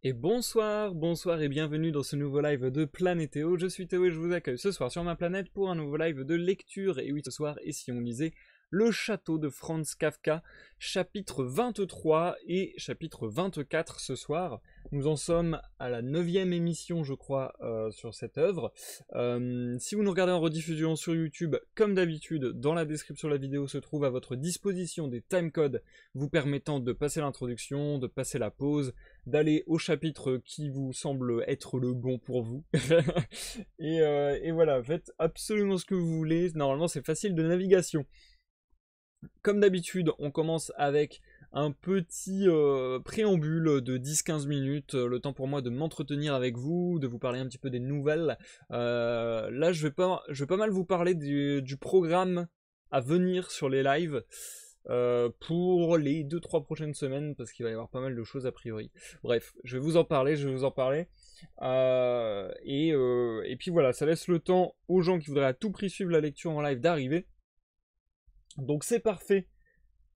Et bonsoir, bonsoir et bienvenue dans ce nouveau live de Planétéo. Je suis Théo et je vous accueille ce soir sur ma planète pour un nouveau live de lecture. Et oui, ce soir, et si on lisait Le Château de Franz Kafka, chapitre 23 et chapitre 24 ce soir. Nous en sommes à la 9e émission, je crois, sur cette œuvre. Si vous nous regardez en rediffusion sur YouTube, comme d'habitude, dans la description de la vidéo se trouve à votre disposition des timecodes vous permettant de passer l'introduction, de passer la pause, d'aller au chapitre qui vous semble être le bon pour vous. et voilà, faites absolument ce que vous voulez. Normalement, c'est facile de navigation. Comme d'habitude, on commence avec un petit préambule de 10-15 minutes, le temps pour moi de m'entretenir avec vous, de vous parler un petit peu des nouvelles. Là, je vais pas mal vous parler du programme à venir sur les lives. Pour les 2-3 prochaines semaines, parce qu'il va y avoir pas mal de choses a priori. Bref, je vais vous en parler. Et puis voilà, ça laisse le temps aux gens qui voudraient à tout prix suivre la lecture en live d'arriver. Donc c'est parfait.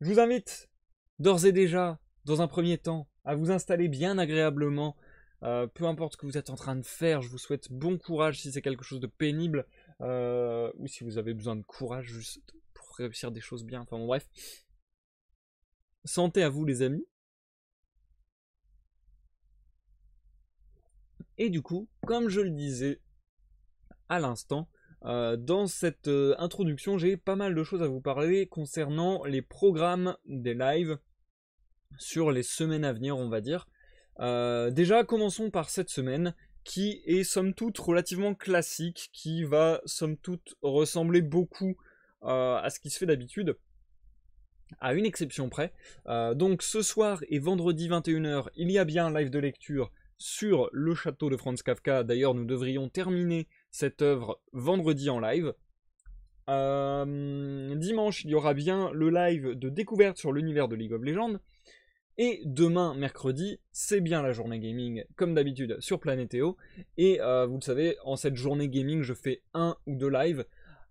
Je vous invite d'ores et déjà, dans un premier temps, à vous installer bien agréablement. Peu importe ce que vous êtes en train de faire, je vous souhaite bon courage si c'est quelque chose de pénible, ou si vous avez besoin de courage juste pour réussir des choses bien. Enfin bon, bref. Santé à vous les amis. Et du coup, comme je le disais à l'instant, dans cette introduction, j'ai pas mal de choses à vous parler concernant les programmes des lives sur les semaines à venir, on va dire. Déjà, commençons par cette semaine, qui est somme toute relativement classique, qui va somme toute ressembler beaucoup à ce qui se fait d'habitude, à une exception près. Donc ce soir et vendredi 21h, il y a bien un live de lecture sur le château de Franz Kafka. D'ailleurs, nous devrions terminer cette œuvre vendredi en live. Dimanche, il y aura bien le live de découverte sur l'univers de League of Legends. Et demain, mercredi, c'est bien la journée gaming, comme d'habitude, sur Planétéo. Et vous le savez, en cette journée gaming, je fais 1 ou 2 lives.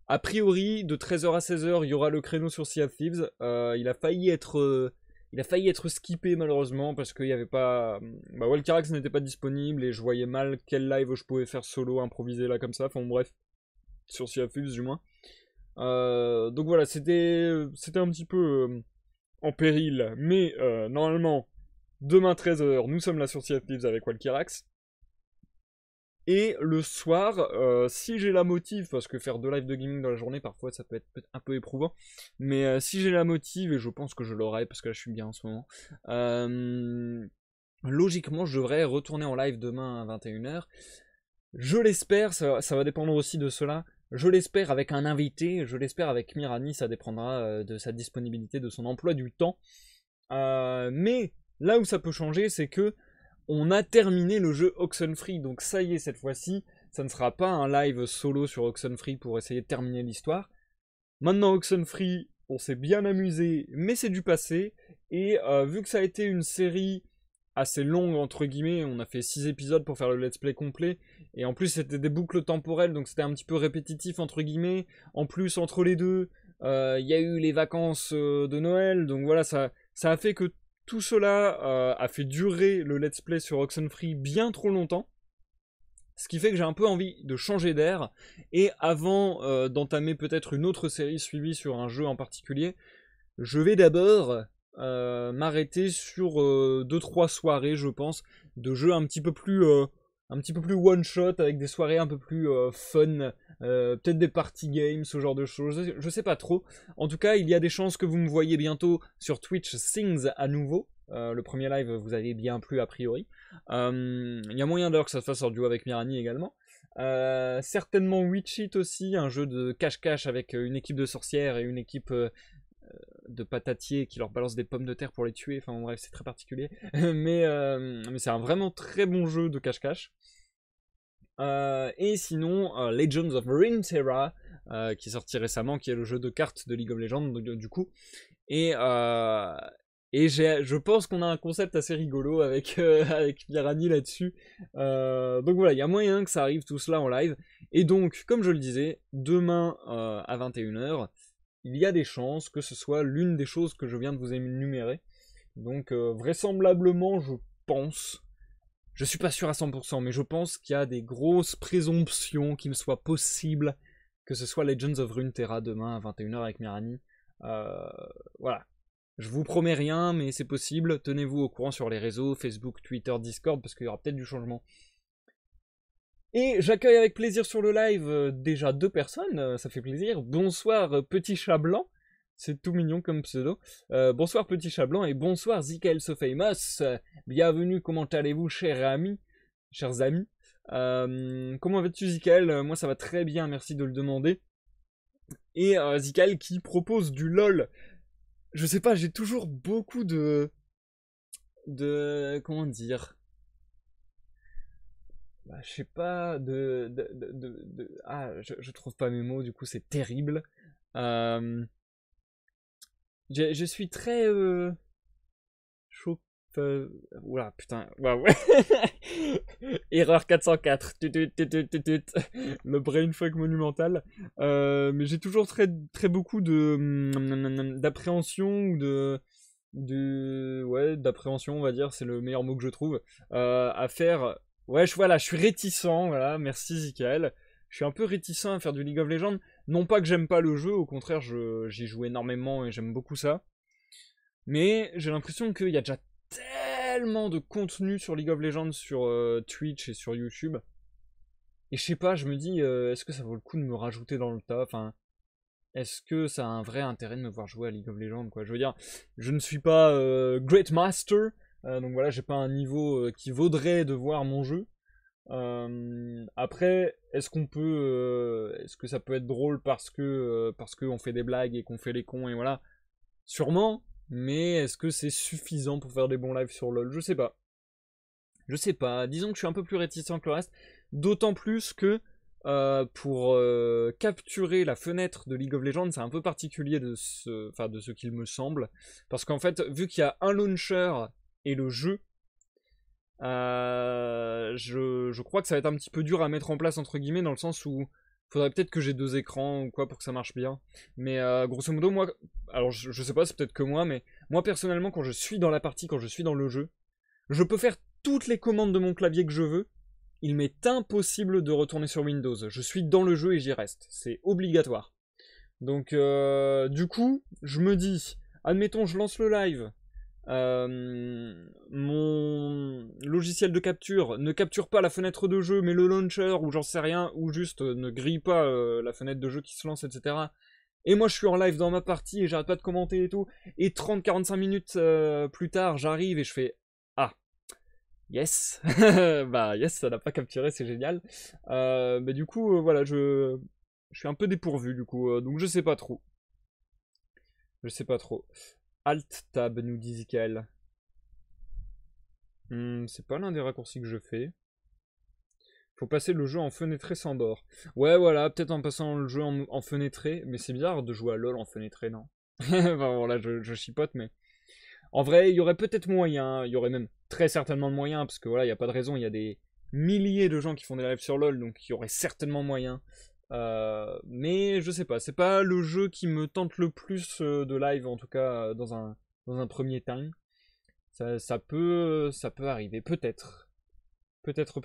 A priori, de 13h à 16h, il y aura le créneau sur Sea of Thieves. Il a failli être skippé malheureusement parce qu'il n'y avait pas. Walkerax n'était pas disponible et je voyais mal quel live je pouvais faire solo, improvisé là comme ça. Enfin bref, sur Sea of Thieves du moins. Donc voilà, c'était un petit peu en péril. Mais normalement, demain 13h, nous sommes là sur Sea of Thieves avec Walkerax. Et le soir, si j'ai la motive, parce que faire 2 lives de gaming dans la journée, parfois ça peut être un peu éprouvant, mais si j'ai la motive, et je pense que je l'aurai, parce que là je suis bien en ce moment, logiquement je devrais retourner en live demain à 21h. Je l'espère, ça va dépendre aussi de cela, je l'espère avec un invité, je l'espère avec Mirani, ça dépendra de sa disponibilité, de son emploi du temps. Mais là où ça peut changer, c'est que on a terminé le jeu Oxenfree, donc ça y est, cette fois-ci, ça ne sera pas un live solo sur Oxenfree pour essayer de terminer l'histoire. Maintenant, Oxenfree, on s'est bien amusé, mais c'est du passé, et vu que ça a été une série assez longue, entre guillemets, on a fait 6 épisodes pour faire le let's play complet, et en plus c'était des boucles temporelles, donc c'était un petit peu répétitif, entre guillemets. En plus, entre les deux, il y a eu les vacances de Noël, donc voilà, ça a fait que tout cela a fait durer le let's play sur Oxenfree bien trop longtemps. Ce qui fait que j'ai un peu envie de changer d'air. Et avant d'entamer peut-être une autre série suivie sur un jeu en particulier, je vais d'abord m'arrêter sur 2-3 soirées, je pense, de jeux un petit peu plus one shot, avec des soirées un peu plus fun, peut-être des party games, ce genre de choses, je sais pas trop. En tout cas, il y a des chances que vous me voyez bientôt sur Twitch Things à nouveau. Le premier live vous avait bien plu a priori. Il y a moyen d'ailleurs que ça se fasse en duo avec Mirani également. Certainement Witch It aussi, un jeu de cache-cache avec une équipe de sorcières et une équipe de patatiers qui leur balancent des pommes de terre pour les tuer. Enfin bref, c'est très particulier. mais c'est un vraiment très bon jeu de cache-cache. Et sinon, Legends of Runeterra, qui est sorti récemment, qui est le jeu de cartes de League of Legends, du coup. Et je pense qu'on a un concept assez rigolo avec Mirani là-dessus. Donc voilà, il y a moyen que ça arrive tout cela en live. Et donc, comme je le disais, demain à 21h, il y a des chances que ce soit l'une des choses que je viens de vous énumérer. Donc vraisemblablement, je pense, Je suis pas sûr à 100%, mais je pense qu'il y a des grosses présomptions qu'il me soit possible que ce soit Legends of Runeterra demain à 21h avec Mirani. Voilà. Je vous promets rien, mais c'est possible. Tenez-vous au courant sur les réseaux, Facebook, Twitter, Discord, parce qu'il y aura peut-être du changement. Et j'accueille avec plaisir sur le live déjà 2 personnes, ça fait plaisir. Bonsoir Petit Chat Blanc, c'est tout mignon comme pseudo. Bonsoir Petit Chat Blanc et bonsoir Zikael So Famous. Bienvenue, comment allez-vous chers amis? Comment vas-tu Zikael? Moi ça va très bien, merci de le demander. Et Zikael qui propose du LOL. Je sais pas, j'ai toujours beaucoup de... Comment dire? Bah, je sais pas, Ah, je trouve pas mes mots, du coup c'est terrible. Je suis très... chaud... Oula, putain, waouh. Erreur 404. Le brainfuck monumental. Mais j'ai toujours très beaucoup d'appréhension ou ouais, d'appréhension, on va dire, c'est le meilleur mot que je trouve, à faire. Ouais, voilà, je suis réticent, voilà, merci Zikael. Je suis un peu réticent à faire du League of Legends. Non pas que j'aime pas le jeu, au contraire, j'y joue énormément et j'aime beaucoup ça. Mais j'ai l'impression qu'il y a déjà tellement de contenu sur League of Legends sur Twitch et sur YouTube. Et je sais pas, je me dis, est-ce que ça vaut le coup de me rajouter dans le tas? Enfin, est-ce que ça a un vrai intérêt de me voir jouer à League of Legends, quoi? Je veux dire, je ne suis pas Great Master, donc voilà, j'ai pas un niveau qui vaudrait de voir mon jeu. Après, est-ce que ça peut être drôle parce que on fait des blagues et qu'on fait les cons et voilà? Sûrement, mais est-ce que c'est suffisant pour faire des bons lives sur LoL? Je sais pas. Je sais pas. Disons que je suis un peu plus réticent que le reste. D'autant plus que pour capturer la fenêtre de League of Legends, c'est un peu particulier de ce qu'il me semble. Parce qu'en fait, vu qu'il y a un launcher et le jeu, je crois que ça va être un petit peu dur à mettre en place, entre guillemets, dans le sens où faudrait peut-être que j'ai 2 écrans ou quoi pour que ça marche bien. Mais grosso modo, moi, alors je sais pas, c'est peut-être que moi, mais moi personnellement, quand je suis dans la partie, quand je suis dans le jeu, je peux faire toutes les commandes de mon clavier que je veux. Il m'est impossible de retourner sur Windows. Je suis dans le jeu et j'y reste. C'est obligatoire. Donc, du coup, je me dis, admettons, je lance le live. Mon logiciel de capture ne capture pas la fenêtre de jeu, mais le launcher, ou j'en sais rien, ou juste ne grille pas la fenêtre de jeu qui se lance, etc. Et moi je suis en live dans ma partie et j'arrête pas de commenter et tout. Et 30-45 minutes plus tard, j'arrive et je fais ah, yes. Bah yes, ça n'a pas capturé, c'est génial. Mais du coup, voilà, je suis un peu dépourvu du coup, donc je sais pas trop. Je sais pas trop. Alt-Tab, nous dit Zikael. C'est pas l'un des raccourcis que je fais. Faut passer le jeu en fenêtré sans bord. Ouais, voilà, peut-être en passant le jeu en fenêtré, mais c'est bizarre de jouer à LoL en fenêtré, non? Enfin, voilà, je chipote, mais... En vrai, il y aurait peut-être moyen, il y aurait même très certainement de moyen, parce que voilà, il n'y a pas de raison, il y a des milliers de gens qui font des lives sur LoL, donc il y aurait certainement moyen. Mais je sais pas, c'est pas le jeu qui me tente le plus de live, en tout cas dans un premier time. Ça peut arriver, peut-être. Peut-être.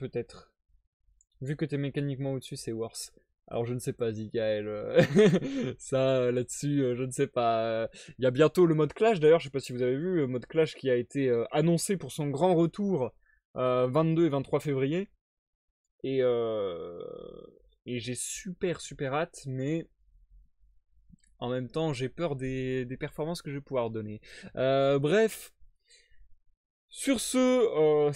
Vu que t'es mécaniquement au-dessus, c'est worse. Alors je ne sais pas, Zikael. Ça, là-dessus, je ne sais pas. Il y a bientôt le mode Clash, d'ailleurs, je sais pas si vous avez vu, le mode Clash qui a été annoncé pour son grand retour 22 et 23 février. Et j'ai super hâte, mais en même temps, j'ai peur des performances que je vais pouvoir donner. Bref. Sur ce,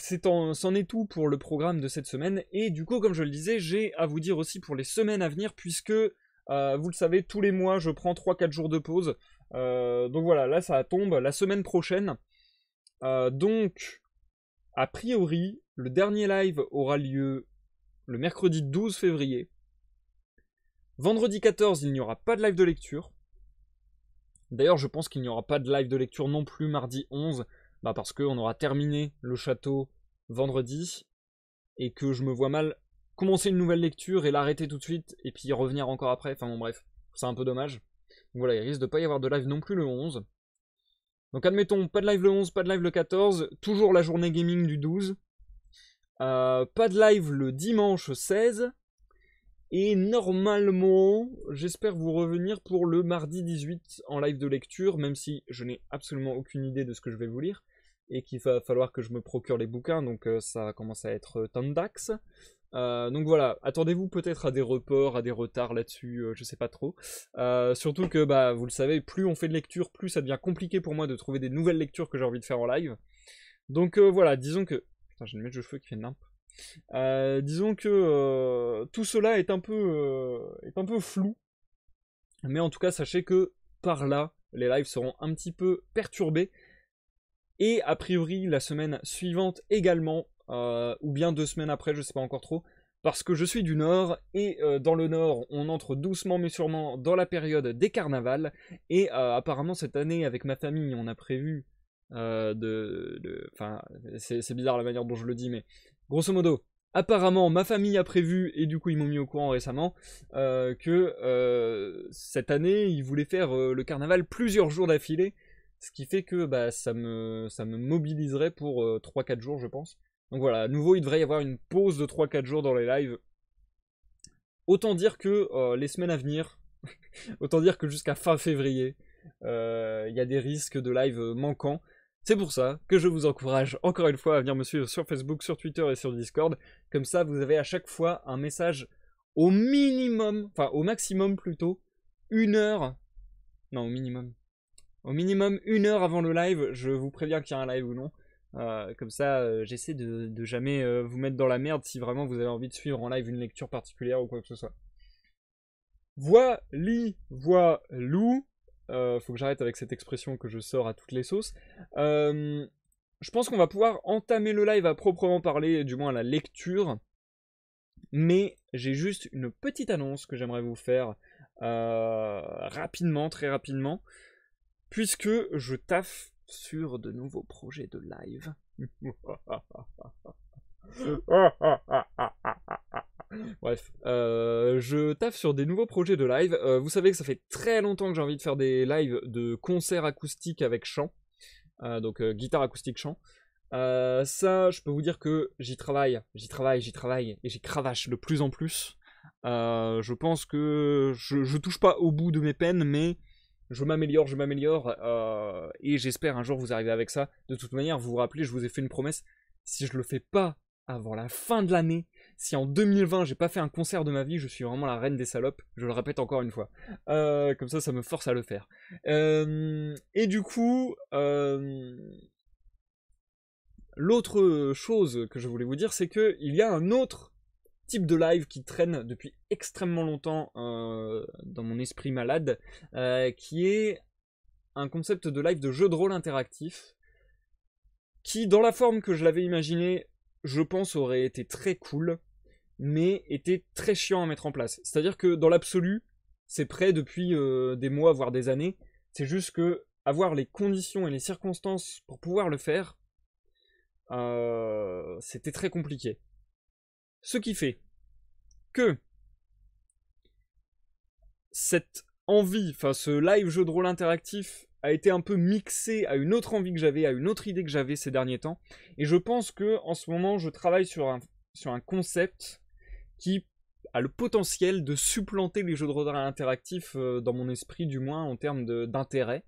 c'en est tout pour le programme de cette semaine. Et du coup, comme je le disais, j'ai à vous dire aussi pour les semaines à venir, puisque, vous le savez, tous les mois, je prends 3-4 jours de pause. Donc voilà, là, ça tombe la semaine prochaine. Donc, a priori, le dernier live aura lieu le mercredi 12 février. Vendredi 14, il n'y aura pas de live de lecture. D'ailleurs, je pense qu'il n'y aura pas de live de lecture non plus mardi 11. Bah parce qu'on aura terminé le château vendredi et que je me vois mal commencer une nouvelle lecture et l'arrêter tout de suite et puis y revenir encore après. Enfin bon bref, c'est un peu dommage. Donc voilà, il risque de pas y avoir de live non plus le 11. Donc admettons, pas de live le 11, pas de live le 14, toujours la journée gaming du 12. Pas de live le dimanche 16. Et normalement, j'espère vous revenir pour le mardi 18 en live de lecture, même si je n'ai absolument aucune idée de ce que je vais vous lire, et qu'il va falloir que je me procure les bouquins, donc ça commence à être tendax. Donc voilà, attendez-vous peut-être à des reports, à des retards là-dessus, je sais pas trop. Surtout que, bah, vous le savez, plus on fait de lecture, plus ça devient compliqué pour moi de trouver des nouvelles lectures que j'ai envie de faire en live. Donc voilà, disons que... Putain, j'ai une mèche de cheveux qui fait une limpe. Disons que tout cela est un peu flou. Mais en tout cas, sachez que par là, les lives seront un petit peu perturbés. Et a priori, la semaine suivante également, ou bien 2 semaines après, je sais pas encore trop. Parce que je suis du Nord, et dans le Nord, on entre doucement mais sûrement dans la période des carnavals. Et apparemment, cette année, avec ma famille, on a prévu enfin, c'est bizarre la manière dont je le dis, mais grosso modo, apparemment, ma famille a prévu, et du coup ils m'ont mis au courant récemment, que cette année, ils voulaient faire le carnaval plusieurs jours d'affilée, ce qui fait que bah, ça me mobiliserait pour 3-4 jours, je pense. Donc voilà, à nouveau, il devrait y avoir une pause de 3-4 jours dans les lives. Autant dire que les semaines à venir, autant dire que jusqu'à fin février, il y a des risques de live manquants. C'est pour ça que je vous encourage encore une fois à venir me suivre sur Facebook, sur Twitter et sur Discord. Comme ça, vous avez à chaque fois un message au minimum, enfin au maximum plutôt, 1 heure. Non, au minimum. Au minimum 1 heure avant le live, je vous préviens qu'il y a un live ou non. Comme ça, j'essaie de jamais vous mettre dans la merde si vraiment vous avez envie de suivre en live une lecture particulière ou quoi que ce soit. Voilou. Faut que j'arrête avec cette expression que je sors à toutes les sauces. Je pense qu'on va pouvoir entamer le live à proprement parler, du moins à la lecture. Mais j'ai juste une petite annonce que j'aimerais vous faire rapidement, très rapidement. Puisque je taffe sur de nouveaux projets de live. Bref, je taffe sur des nouveaux projets de live. Vous savez que ça fait très longtemps que j'ai envie de faire des lives de concerts acoustiques avec chant. Donc guitare acoustique chant. Ça, je peux vous dire que j'y travaille, et j'y cravache de plus en plus. Je pense que je touche pas au bout de mes peines, mais je m'améliore, et j'espère un jour vous arriver avec ça. De toute manière, vous vous rappelez, je vous ai fait une promesse. Si je le fais pas avant la fin de l'année, si en 2020 j'ai pas fait un concert de ma vie, je suis vraiment la reine des salopes. Je le répète encore une fois. Comme ça me force à le faire. Et du coup, l'autre chose que je voulais vous dire, c'est que il y a un autre type de live qui traîne depuis extrêmement longtemps dans mon esprit malade, qui est un concept de live de jeu de rôle interactif, qui, dans la forme que je l'avais imaginé, je pense aurait été très cool, mais était très chiant à mettre en place. C'est-à-dire que dans l'absolu, c'est prêt depuis des mois, voire des années. C'est juste que avoir les conditions et les circonstances pour pouvoir le faire, c'était très compliqué. Ce qui fait que cette envie, enfin ce live jeu de rôle interactif a été un peu mixé à une autre envie que j'avais, à une autre idée que j'avais ces derniers temps. Et je pense que en ce moment, je travaille sur un concept qui a le potentiel de supplanter les jeux de rôle interactifs dans mon esprit, du moins en termes d'intérêt.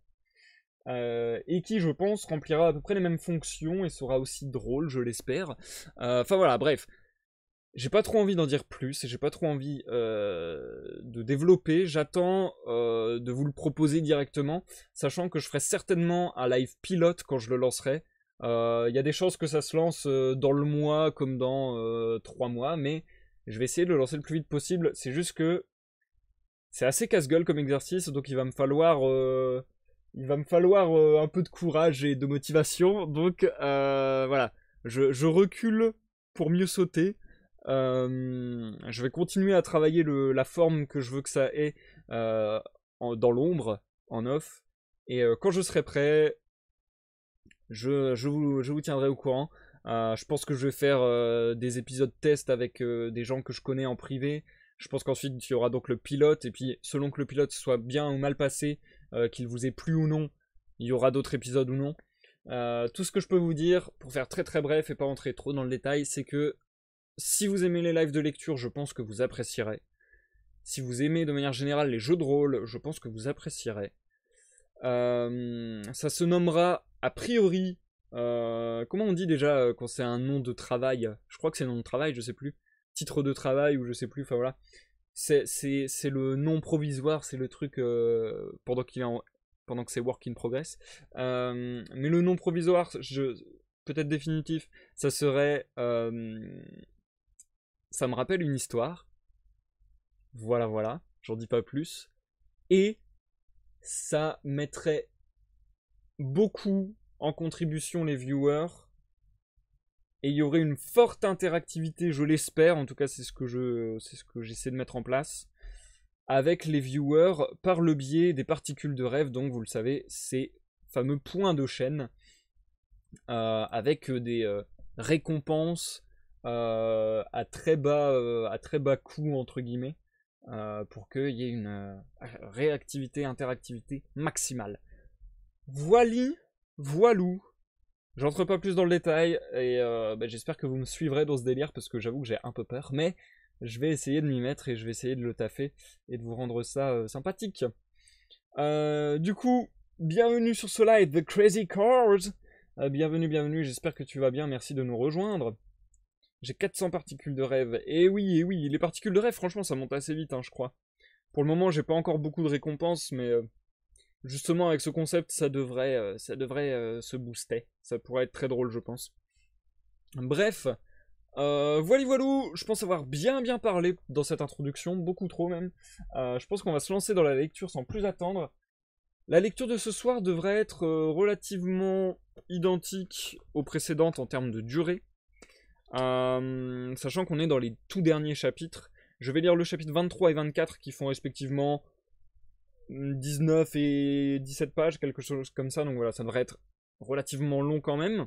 Et qui, je pense, remplira à peu près les mêmes fonctions et sera aussi drôle, je l'espère. Enfin voilà, bref. J'ai pas trop envie d'en dire plus et j'ai pas trop envie de développer. J'attends de vous le proposer directement, sachant que je ferai certainement un live pilote quand je le lancerai. Il y a des chances que ça se lance dans le mois comme dans 3 mois, mais je vais essayer de le lancer le plus vite possible. C'est juste que c'est assez casse-gueule comme exercice, donc il va me falloir un peu de courage et de motivation. Donc voilà, je recule pour mieux sauter. Je vais continuer à travailler la forme que je veux que ça ait dans l'ombre, en off. Et quand je serai prêt, je vous tiendrai au courant. Je pense que je vais faire des épisodes test avec des gens que je connais en privé. Je pense qu'ensuite il y aura donc le pilote. Et puis selon que le pilote soit bien ou mal passé, qu'il vous ait plu ou non, il y aura d'autres épisodes ou non. Tout ce que je peux vous dire, pour faire très très bref et pas entrer trop dans le détail, c'est que si vous aimez les lives de lecture, je pense que vous apprécierez. Si vous aimez de manière générale les jeux de rôle, je pense que vous apprécierez. Ça se nommera a priori... comment on dit déjà quand c'est un nom de travail? Je crois que c'est nom de travail, je sais plus. Titre de travail ou je sais plus, enfin voilà. C'est le nom provisoire, c'est le truc pendant que c'est work in progress. Mais le nom provisoire, peut-être définitif, ça serait... ça me rappelle une histoire. Voilà, voilà, j'en dis pas plus. Et ça mettrait beaucoup en contribution les viewers. Et il y aurait une forte interactivité, je l'espère, en tout cas c'est ce que j'essaie de mettre en place, avec les viewers par le biais des particules de rêve, donc vous le savez, ces fameux points de chaîne, avec des récompenses à très bas coût, entre guillemets, pour qu'il y ait une réactivité, interactivité maximale. Voilou. J'entre pas plus dans le détail et j'espère que vous me suivrez dans ce délire parce que j'avoue que j'ai un peu peur, mais je vais essayer de m'y mettre et je vais essayer de le taffer et de vous rendre ça sympathique. Du coup, bienvenue sur ce live The Crazy Cars. Bienvenue, j'espère que tu vas bien, merci de nous rejoindre. J'ai 400 particules de rêve. Et oui, les particules de rêve, franchement, ça monte assez vite, hein, je crois. Pour le moment, j'ai pas encore beaucoup de récompenses, mais justement, avec ce concept, ça devrait se booster. Ça pourrait être très drôle, je pense. Bref, voilou, je pense avoir bien parlé dans cette introduction, beaucoup trop même. Je pense qu'on va se lancer dans la lecture sans plus attendre. La lecture de ce soir devrait être relativement identique aux précédentes en termes de durée. Sachant qu'on est dans les tout derniers chapitres. Je vais lire le chapitre 23 et 24 qui font respectivement 19 et 17 pages, quelque chose comme ça, donc voilà, ça devrait être relativement long quand même.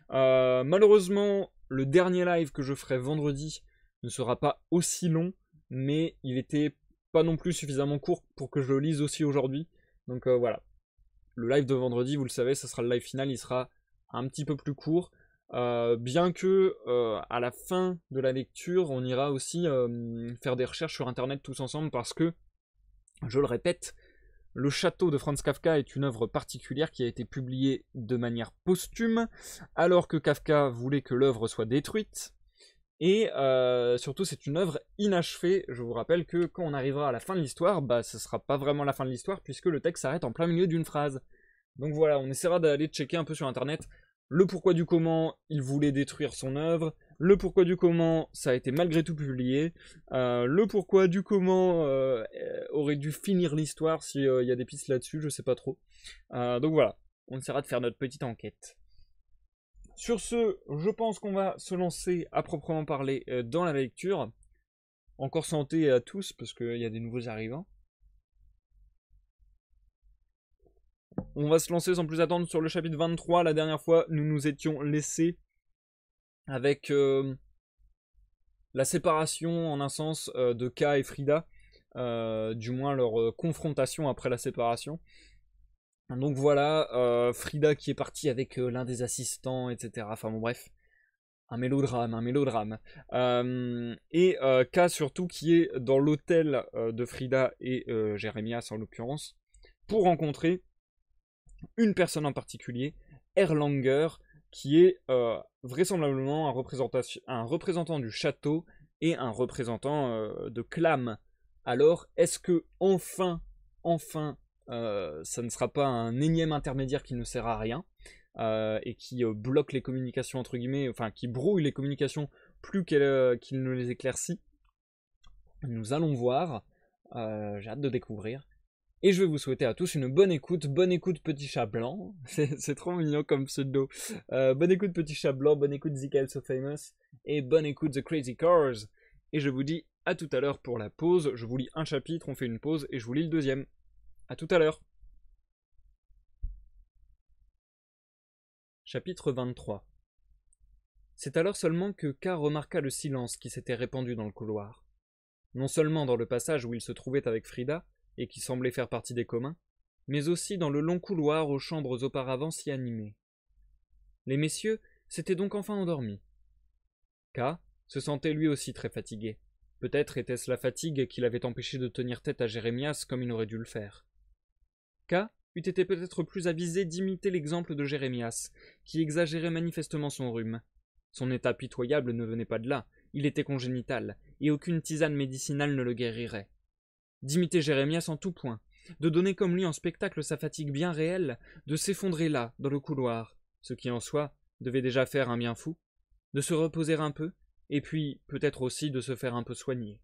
Malheureusement, le dernier live que je ferai vendredi ne sera pas aussi long, mais il était pas non plus suffisamment court pour que je le lise aussi aujourd'hui. Donc voilà, le live de vendredi, vous le savez, ça sera le live final, il sera un petit peu plus court. Bien que à la fin de la lecture, on ira aussi faire des recherches sur internet tous ensemble parce que, je le répète, Le Château de Franz Kafka est une œuvre particulière qui a été publiée de manière posthume, alors que Kafka voulait que l'œuvre soit détruite. Et surtout, c'est une œuvre inachevée. Je vous rappelle que quand on arrivera à la fin de l'histoire, ce ne sera pas vraiment la fin de l'histoire puisque le texte s'arrête en plein milieu d'une phrase. Donc voilà, on essaiera d'aller checker un peu sur internet le pourquoi du comment il voulait détruire son œuvre, le pourquoi du comment ça a été malgré tout publié, le pourquoi du comment aurait dû finir l'histoire s'il y a des pistes là-dessus, je sais pas trop. Donc voilà, on essaiera de faire notre petite enquête. Sur ce, je pense qu'on va se lancer à proprement parler dans la lecture. Encore santé à tous parce qu'il y a des nouveaux arrivants. On va se lancer sans plus attendre sur le chapitre 23. La dernière fois, nous nous étions laissés avec la séparation, en un sens, de K et Frida. Du moins leur confrontation après la séparation. Donc voilà, Frida qui est partie avec l'un des assistants, etc. Enfin bon bref, un mélodrame. Et K surtout qui est dans l'hôtel de Frida et Jérémias en l'occurrence, pour rencontrer une personne en particulier, Erlanger, qui est vraisemblablement un représentant du château et un représentant de Clam. Alors, est-ce que enfin, ça ne sera pas un énième intermédiaire qui ne sert à rien et qui bloque les communications entre guillemets, enfin qui brouille les communications plus qu'il ne les éclaircit? Nous allons voir. J'ai hâte de découvrir. Et je vais vous souhaiter à tous une bonne écoute petit chat blanc, c'est trop mignon comme pseudo. Bonne écoute petit chat blanc, bonne écoute Zikael So Famous, et bonne écoute The Crazy Cars. Et je vous dis à tout à l'heure pour la pause, je vous lis un chapitre, on fait une pause, et je vous lis le deuxième. À tout à l'heure. Chapitre 23. C'est alors seulement que K remarqua le silence qui s'était répandu dans le couloir. Non seulement dans le passage où il se trouvait avec Frida, et qui semblait faire partie des communs, mais aussi dans le long couloir aux chambres auparavant si animées. Les messieurs s'étaient donc enfin endormis. K se sentait lui aussi très fatigué. Peut-être était-ce la fatigue qui l'avait empêché de tenir tête à Jérémias comme il aurait dû le faire. K eût été peut-être plus avisé d'imiter l'exemple de Jérémias, qui exagérait manifestement son rhume. Son état pitoyable ne venait pas de là, il était congénital, et aucune tisane médicinale ne le guérirait. D'imiter Jérémias en tout point, de donner comme lui en spectacle sa fatigue bien réelle, de s'effondrer là, dans le couloir, ce qui en soi devait déjà faire un bien fou, de se reposer un peu, et puis peut-être aussi de se faire un peu soigner.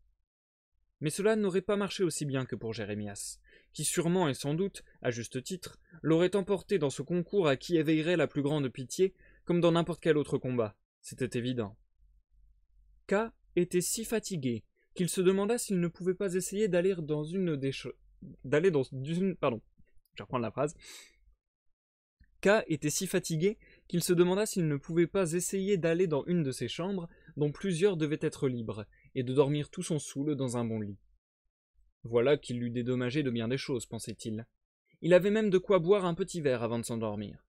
Mais cela n'aurait pas marché aussi bien que pour Jérémias, qui sûrement et sans doute, à juste titre, l'aurait emporté dans ce concours à qui éveillerait la plus grande pitié, comme dans n'importe quel autre combat, c'était évident. K était si fatigué qu'il se demanda s'il ne pouvait pas essayer d'aller dans une des je reprends la phrase. K était si fatigué qu'il se demanda s'il ne pouvait pas essayer d'aller dans une de ces chambres dont plusieurs devaient être libres, et de dormir tout son soûl dans un bon lit. Voilà qu'il l'eût dédommagé de bien des choses, pensait-il. Il avait même de quoi boire un petit verre avant de s'endormir.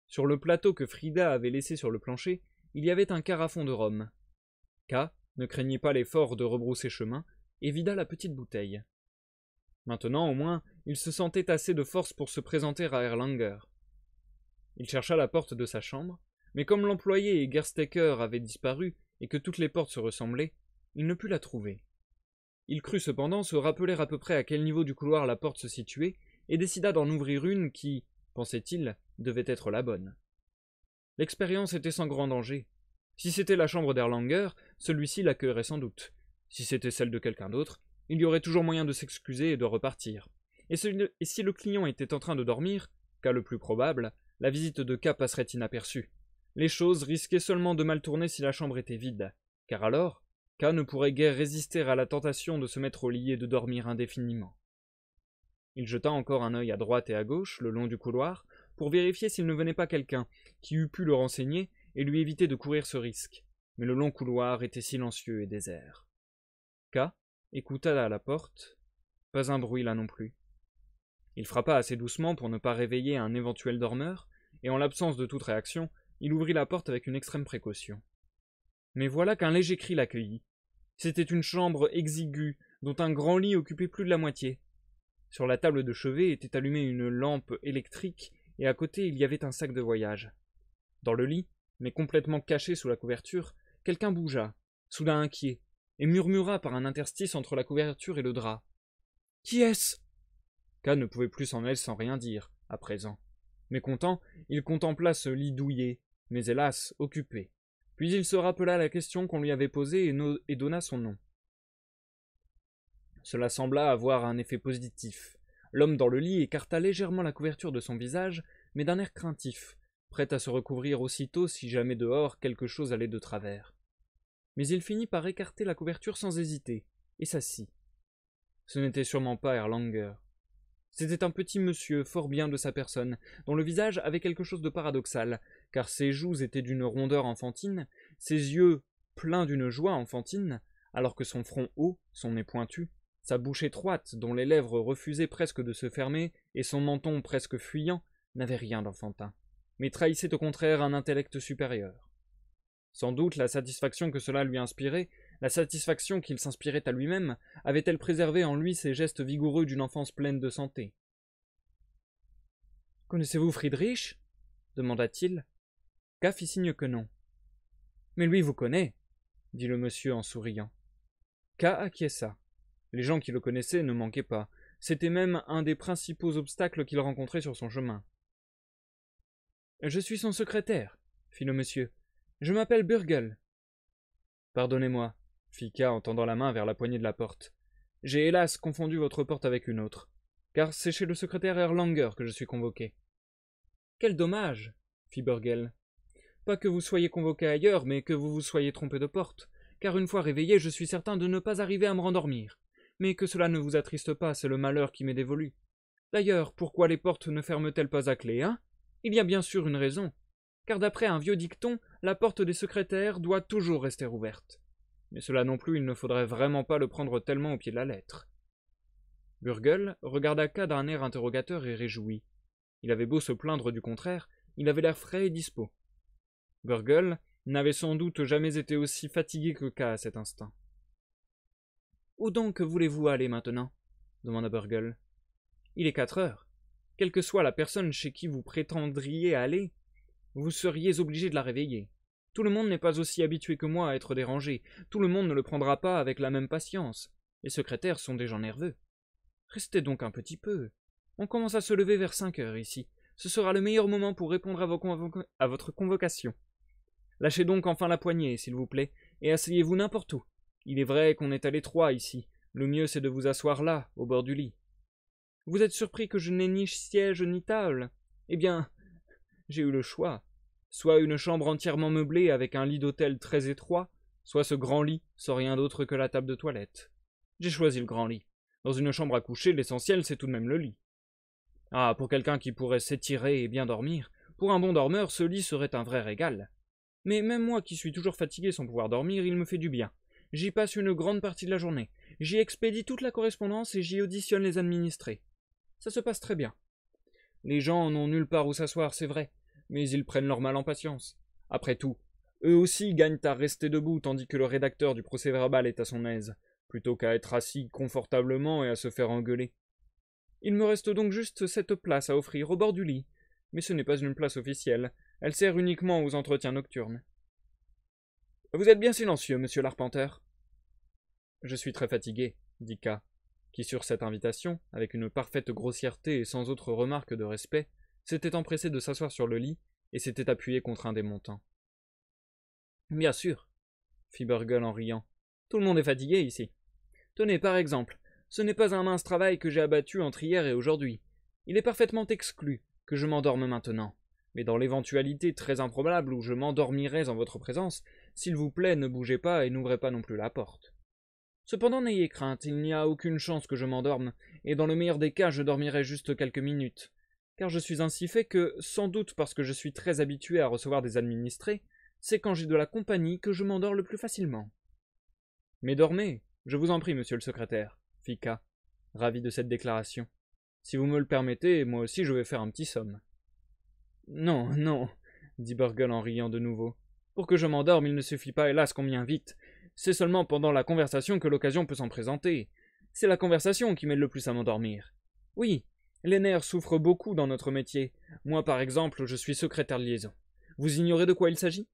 Sur le plateau que Frida avait laissé sur le plancher, il y avait un carafon de rhum. K ne craignait pas l'effort de rebrousser chemin, et vida la petite bouteille. Maintenant, au moins, il se sentait assez de force pour se présenter à Erlanger. Il chercha la porte de sa chambre, mais comme l'employé et Gerstecker avaient disparu et que toutes les portes se ressemblaient, il ne put la trouver. Il crut cependant se rappeler à peu près à quel niveau du couloir la porte se situait, et décida d'en ouvrir une qui, pensait-il, devait être la bonne. L'expérience était sans grand danger. Si c'était la chambre d'Erlanger, celui-ci l'accueillerait sans doute. Si c'était celle de quelqu'un d'autre, il y aurait toujours moyen de s'excuser et de repartir. Et si le client était en train de dormir, cas le plus probable, la visite de K passerait inaperçue. Les choses risquaient seulement de mal tourner si la chambre était vide, car alors, K ne pourrait guère résister à la tentation de se mettre au lit et de dormir indéfiniment. Il jeta encore un œil à droite et à gauche, le long du couloir, pour vérifier s'il ne venait pas quelqu'un qui eût pu le renseigner et lui éviter de courir ce risque, mais le long couloir était silencieux et désert. K écouta à la porte, pas un bruit là non plus. Il frappa assez doucement pour ne pas réveiller un éventuel dormeur, et en l'absence de toute réaction, il ouvrit la porte avec une extrême précaution. Mais voilà qu'un léger cri l'accueillit. C'était une chambre exiguë, dont un grand lit occupait plus de la moitié. Sur la table de chevet était allumée une lampe électrique, et à côté il y avait un sac de voyage. Dans le lit, mais complètement caché sous la couverture, quelqu'un bougea, soudain inquiet, et murmura par un interstice entre la couverture et le drap. « Qui est-ce » K ne pouvait plus s'en aller sans rien dire, à présent. Mécontent, il contempla ce lit douillet, mais hélas, occupé. Puis il se rappela la question qu'on lui avait posée et donna son nom. Cela sembla avoir un effet positif. L'homme dans le lit écarta légèrement la couverture de son visage, mais d'un air craintif, prêt à se recouvrir aussitôt si jamais dehors quelque chose allait de travers. Mais il finit par écarter la couverture sans hésiter, et s'assit. Ce n'était sûrement pas Erlanger. C'était un petit monsieur fort bien de sa personne, dont le visage avait quelque chose de paradoxal, car ses joues étaient d'une rondeur enfantine, ses yeux pleins d'une joie enfantine, alors que son front haut, son nez pointu, sa bouche étroite, dont les lèvres refusaient presque de se fermer, et son menton presque fuyant, n'avaient rien d'enfantin, mais trahissaient au contraire un intellect supérieur. Sans doute la satisfaction que cela lui inspirait, la satisfaction qu'il s'inspirait à lui-même, avait-elle préservé en lui ces gestes vigoureux d'une enfance pleine de santé. « Connaissez-vous Friedrich » demanda-t-il. K fit signe que non. « Mais lui vous connaît, » dit le monsieur en souriant. K acquiesça. Les gens qui le connaissaient ne manquaient pas. C'était même un des principaux obstacles qu'il rencontrait sur son chemin. « Je suis son secrétaire, » fit le monsieur. « Je m'appelle Burgel. »« Pardonnez-moi, » fit K en tendant la main vers la poignée de la porte. « J'ai hélas confondu votre porte avec une autre, car c'est chez le secrétaire Erlanger que je suis convoqué. »« Quel dommage, » fit Burgel. « Pas que vous soyez convoqué ailleurs, mais que vous vous soyez trompé de porte, car une fois réveillé, je suis certain de ne pas arriver à me rendormir. Mais que cela ne vous attriste pas, c'est le malheur qui m'est dévolu. D'ailleurs, pourquoi les portes ne ferment-elles pas à clé, hein? Il y a bien sûr une raison. Car d'après un vieux dicton, la porte des secrétaires doit toujours rester ouverte. Mais cela non plus, il ne faudrait vraiment pas le prendre tellement au pied de la lettre. » Burgel regarda K d'un air interrogateur et réjoui. Il avait beau se plaindre du contraire, il avait l'air frais et dispos. Burgle n'avait sans doute jamais été aussi fatigué que K à cet instant. « Où donc voulez-vous aller maintenant » demanda Burgle. « Il est 4 heures. Quelle que soit la personne chez qui vous prétendriez aller, vous seriez obligé de la réveiller. Tout le monde n'est pas aussi habitué que moi à être dérangé. Tout le monde ne le prendra pas avec la même patience. Les secrétaires sont des gens nerveux. Restez donc un petit peu. On commence à se lever vers 5 heures ici. Ce sera le meilleur moment pour répondre à votre convocation. Lâchez donc enfin la poignée, s'il vous plaît, et asseyez-vous n'importe où. Il est vrai qu'on est à l'étroit ici. Le mieux c'est de vous asseoir là, au bord du lit. Vous êtes surpris que je n'ai ni siège ni table? Eh bien, j'ai eu le choix. Soit une chambre entièrement meublée avec un lit d'hôtel très étroit, soit ce grand lit sans rien d'autre que la table de toilette. J'ai choisi le grand lit. Dans une chambre à coucher, l'essentiel c'est tout de même le lit. Ah, pour quelqu'un qui pourrait s'étirer et bien dormir, pour un bon dormeur, ce lit serait un vrai régal. Mais même moi qui suis toujours fatigué sans pouvoir dormir, il me fait du bien. J'y passe une grande partie de la journée. J'y expédie toute la correspondance et j'y auditionne les administrés. Ça se passe très bien. Les gens n'ont nulle part où s'asseoir, c'est vrai, mais ils prennent leur mal en patience. Après tout, eux aussi gagnent à rester debout tandis que le rédacteur du procès-verbal est à son aise, plutôt qu'à être assis confortablement et à se faire engueuler. Il me reste donc juste cette place à offrir au bord du lit, mais ce n'est pas une place officielle, elle sert uniquement aux entretiens nocturnes. Vous êtes bien silencieux, monsieur l'arpenteur. Je suis très fatigué, dit K, qui sur cette invitation, avec une parfaite grossièreté et sans autre remarque de respect, s'était empressé de s'asseoir sur le lit et s'était appuyé contre un des montants. Bien sûr, fit Burgle en riant. Tout le monde est fatigué ici. Tenez, par exemple, ce n'est pas un mince travail que j'ai abattu entre hier et aujourd'hui. Il est parfaitement exclu que je m'endorme maintenant. Mais dans l'éventualité très improbable où je m'endormirais en votre présence, s'il vous plaît, ne bougez pas et n'ouvrez pas non plus la porte. Cependant, n'ayez crainte, il n'y a aucune chance que je m'endorme, et dans le meilleur des cas, je dormirai juste quelques minutes. Car je suis ainsi fait que, sans doute parce que je suis très habitué à recevoir des administrés, c'est quand j'ai de la compagnie que je m'endors le plus facilement. Mais dormez, je vous en prie, monsieur le secrétaire, fit K, ravi de cette déclaration. Si vous me le permettez, moi aussi je vais faire un petit somme. Non, non, dit Burgle en riant de nouveau. Pour que je m'endorme, il ne suffit pas, hélas, qu'on m'y invite. C'est seulement pendant la conversation que l'occasion peut s'en présenter. C'est la conversation qui m'aide le plus à m'endormir. Oui, les nerfs souffrent beaucoup dans notre métier. Moi, par exemple, je suis secrétaire de liaison. Vous ignorez de quoi il s'agit?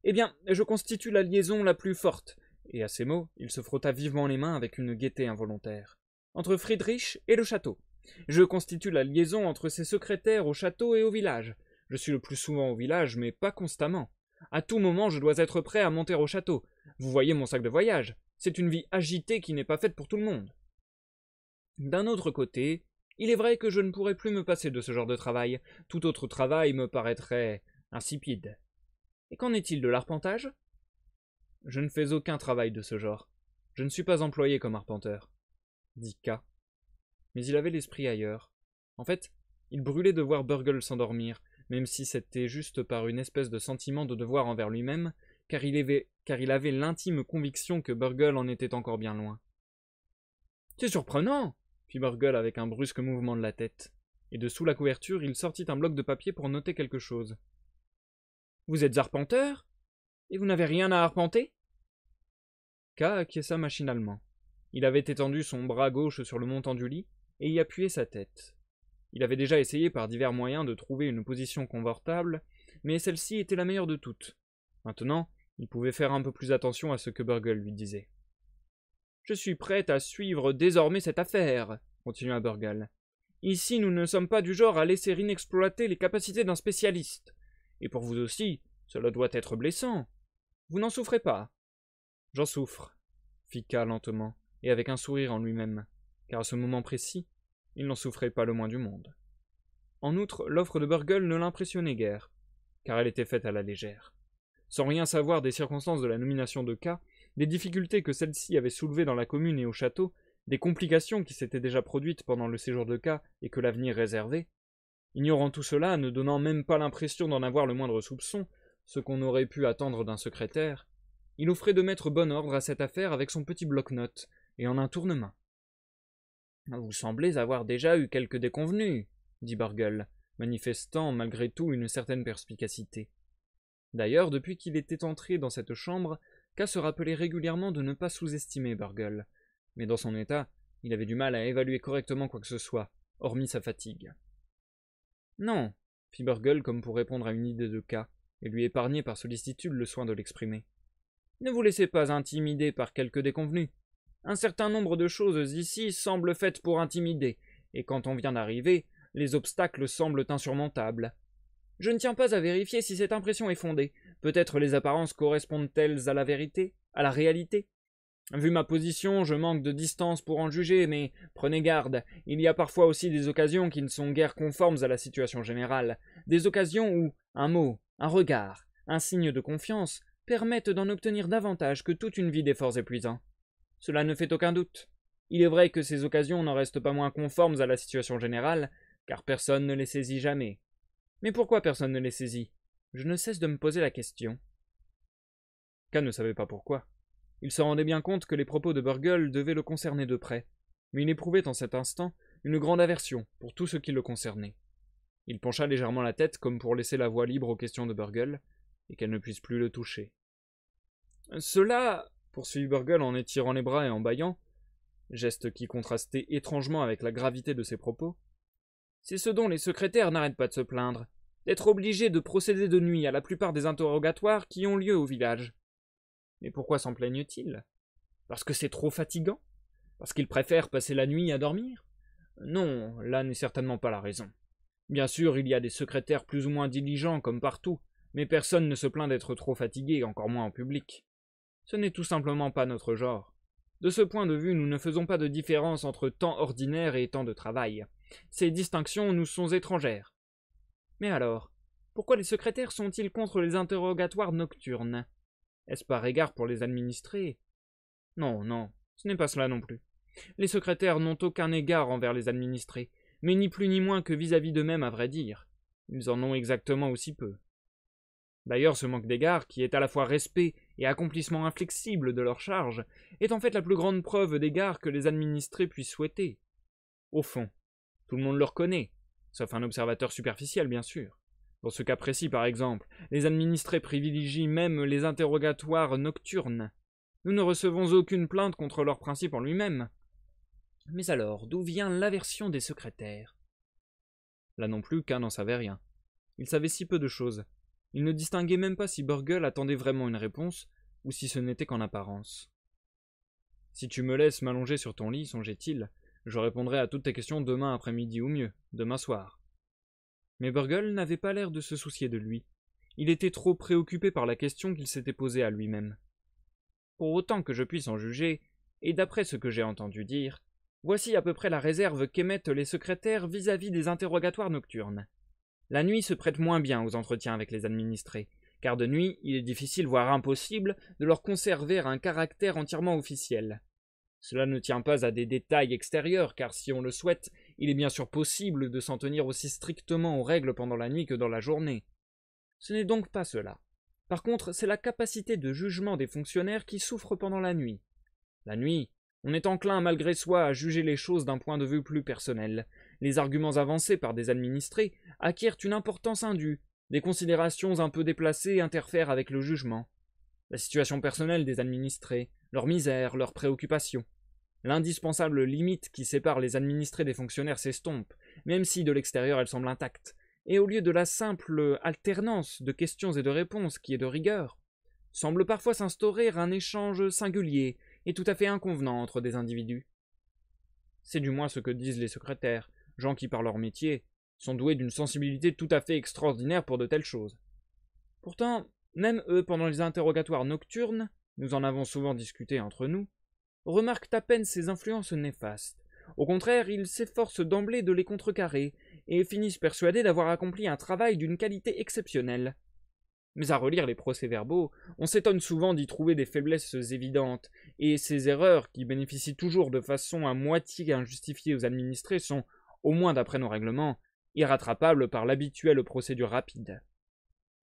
Eh bien, je constitue la liaison la plus forte. Et à ces mots, il se frotta vivement les mains avec une gaieté involontaire. Entre Friedrich et le château. Je constitue la liaison entre ses secrétaires au château et au village. Je suis le plus souvent au village, mais pas constamment. À tout moment, je dois être prêt à monter au château. Vous voyez mon sac de voyage. C'est une vie agitée qui n'est pas faite pour tout le monde. D'un autre côté, il est vrai que je ne pourrais plus me passer de ce genre de travail. Tout autre travail me paraîtrait insipide. Et qu'en est-il de l'arpentage? Je ne fais aucun travail de ce genre. Je ne suis pas employé comme arpenteur, dit K. Mais il avait l'esprit ailleurs. En fait, il brûlait de voir Burgle s'endormir, même si c'était juste par une espèce de sentiment de devoir envers lui-même, car il avait l'intime conviction que Burgle en était encore bien loin. « C'est surprenant !» fit Burgle avec un brusque mouvement de la tête, et de sous la couverture il sortit un bloc de papier pour noter quelque chose. « Vous êtes arpenteur? Et vous n'avez rien à arpenter ?» K acquiesça machinalement. Il avait étendu son bras gauche sur le montant du lit, et y appuyait sa tête. Il avait déjà essayé par divers moyens de trouver une position confortable, mais celle-ci était la meilleure de toutes. Maintenant, il pouvait faire un peu plus attention à ce que Burgle lui disait. « Je suis prêt à suivre désormais cette affaire, » continua Burgle. « Ici, nous ne sommes pas du genre à laisser inexploiter les capacités d'un spécialiste. Et pour vous aussi, cela doit être blessant. Vous n'en souffrez pas. »« J'en souffre, » fit K lentement, et avec un sourire en lui-même, car à ce moment précis, il n'en souffrait pas le moins du monde. En outre, l'offre de Burgle ne l'impressionnait guère, car elle était faite à la légère. Sans rien savoir des circonstances de la nomination de K, des difficultés que celle-ci avait soulevées dans la commune et au château, des complications qui s'étaient déjà produites pendant le séjour de K et que l'avenir réservait, ignorant tout cela, ne donnant même pas l'impression d'en avoir le moindre soupçon, ce qu'on aurait pu attendre d'un secrétaire, il offrait de mettre bon ordre à cette affaire avec son petit bloc-notes et en un tournement. « Vous semblez avoir déjà eu quelques déconvenues, » dit Burgle, manifestant malgré tout une certaine perspicacité. D'ailleurs, depuis qu'il était entré dans cette chambre, K se rappelait régulièrement de ne pas sous-estimer Burgle, mais dans son état, il avait du mal à évaluer correctement quoi que ce soit, hormis sa fatigue. Non, fit Burgle comme pour répondre à une idée de K, et lui épargner par sollicitude le soin de l'exprimer. Ne vous laissez pas intimider par quelques déconvenus. Un certain nombre de choses ici semblent faites pour intimider, et quand on vient d'arriver, les obstacles semblent insurmontables. Je ne tiens pas à vérifier si cette impression est fondée. Peut-être les apparences correspondent-elles à la vérité, à la réalité. Vu ma position, je manque de distance pour en juger, mais prenez garde, il y a parfois aussi des occasions qui ne sont guère conformes à la situation générale, des occasions où un mot, un regard, un signe de confiance permettent d'en obtenir davantage que toute une vie d'efforts épuisants. Cela ne fait aucun doute. Il est vrai que ces occasions n'en restent pas moins conformes à la situation générale, car personne ne les saisit jamais. Mais pourquoi personne ne les saisit? Je ne cesse de me poser la question. K ne savait pas pourquoi. Il se rendait bien compte que les propos de Burgle devaient le concerner de près, mais il éprouvait en cet instant une grande aversion pour tout ce qui le concernait. Il pencha légèrement la tête comme pour laisser la voie libre aux questions de Burgle, et qu'elle ne puisse plus le toucher. Cela, poursuivit Burgle en étirant les bras et en bâillant, geste qui contrastait étrangement avec la gravité de ses propos, c'est ce dont les secrétaires n'arrêtent pas de se plaindre, d'être obligés de procéder de nuit à la plupart des interrogatoires qui ont lieu au village. Mais pourquoi s'en plaignent-ils? Parce que c'est trop fatigant? Parce qu'ils préfèrent passer la nuit à dormir? Non, là n'est certainement pas la raison. Bien sûr, il y a des secrétaires plus ou moins diligents comme partout, mais personne ne se plaint d'être trop fatigué, encore moins en public. Ce n'est tout simplement pas notre genre. De ce point de vue, nous ne faisons pas de différence entre temps ordinaire et temps de travail. Ces distinctions nous sont étrangères. Mais alors, pourquoi les secrétaires sont-ils contre les interrogatoires nocturnes? Est-ce par égard pour les administrés? Non, non, ce n'est pas cela non plus. Les secrétaires n'ont aucun égard envers les administrés, mais ni plus ni moins que vis-à-vis d'eux-mêmes à vrai dire. Ils en ont exactement aussi peu. D'ailleurs, ce manque d'égard, qui est à la fois respect et accomplissement inflexible de leur charge, est en fait la plus grande preuve d'égard que les administrés puissent souhaiter. Au fond, tout le monde le reconnaît, sauf un observateur superficiel, bien sûr. Dans ce cas précis, par exemple, les administrés privilégient même les interrogatoires nocturnes. Nous ne recevons aucune plainte contre leur principe en lui-même. Mais alors, d'où vient l'aversion des secrétaires? Là non plus, K n'en savait rien. Il savait si peu de choses. Il ne distinguait même pas si Burgle attendait vraiment une réponse, ou si ce n'était qu'en apparence. Si tu me laisses m'allonger sur ton lit, songeait-il, je répondrai à toutes tes questions demain après-midi ou mieux, demain soir. Mais Burgle n'avait pas l'air de se soucier de lui. Il était trop préoccupé par la question qu'il s'était posée à lui-même. Pour autant que je puisse en juger, et d'après ce que j'ai entendu dire, voici à peu près la réserve qu'émettent les secrétaires vis-à-vis des interrogatoires nocturnes. La nuit se prête moins bien aux entretiens avec les administrés, car de nuit, il est difficile, voire impossible, de leur conserver un caractère entièrement officiel. Cela ne tient pas à des détails extérieurs, car si on le souhaite, il est bien sûr possible de s'en tenir aussi strictement aux règles pendant la nuit que dans la journée. Ce n'est donc pas cela. Par contre, c'est la capacité de jugement des fonctionnaires qui souffre pendant la nuit. La nuit, on est enclin malgré soi à juger les choses d'un point de vue plus personnel. Les arguments avancés par des administrés acquièrent une importance indue, des considérations un peu déplacées interfèrent avec le jugement. La situation personnelle des administrés, leur misère, leurs préoccupations. L'indispensable limite qui sépare les administrés des fonctionnaires s'estompe, même si de l'extérieur elle semble intacte, et au lieu de la simple alternance de questions et de réponses qui est de rigueur, semble parfois s'instaurer un échange singulier et tout à fait inconvenant entre des individus. C'est du moins ce que disent les secrétaires, gens qui par leur métier sont doués d'une sensibilité tout à fait extraordinaire pour de telles choses. Pourtant, même eux, pendant les interrogatoires nocturnes, nous en avons souvent discuté entre nous, remarquent à peine ces influences néfastes. Au contraire, ils s'efforcent d'emblée de les contrecarrer, et finissent persuadés d'avoir accompli un travail d'une qualité exceptionnelle. Mais à relire les procès-verbaux, on s'étonne souvent d'y trouver des faiblesses évidentes, et ces erreurs, qui bénéficient toujours de façon à moitié injustifiée aux administrés, sont, au moins d'après nos règlements, irrattrapables par l'habituelle procédure rapide.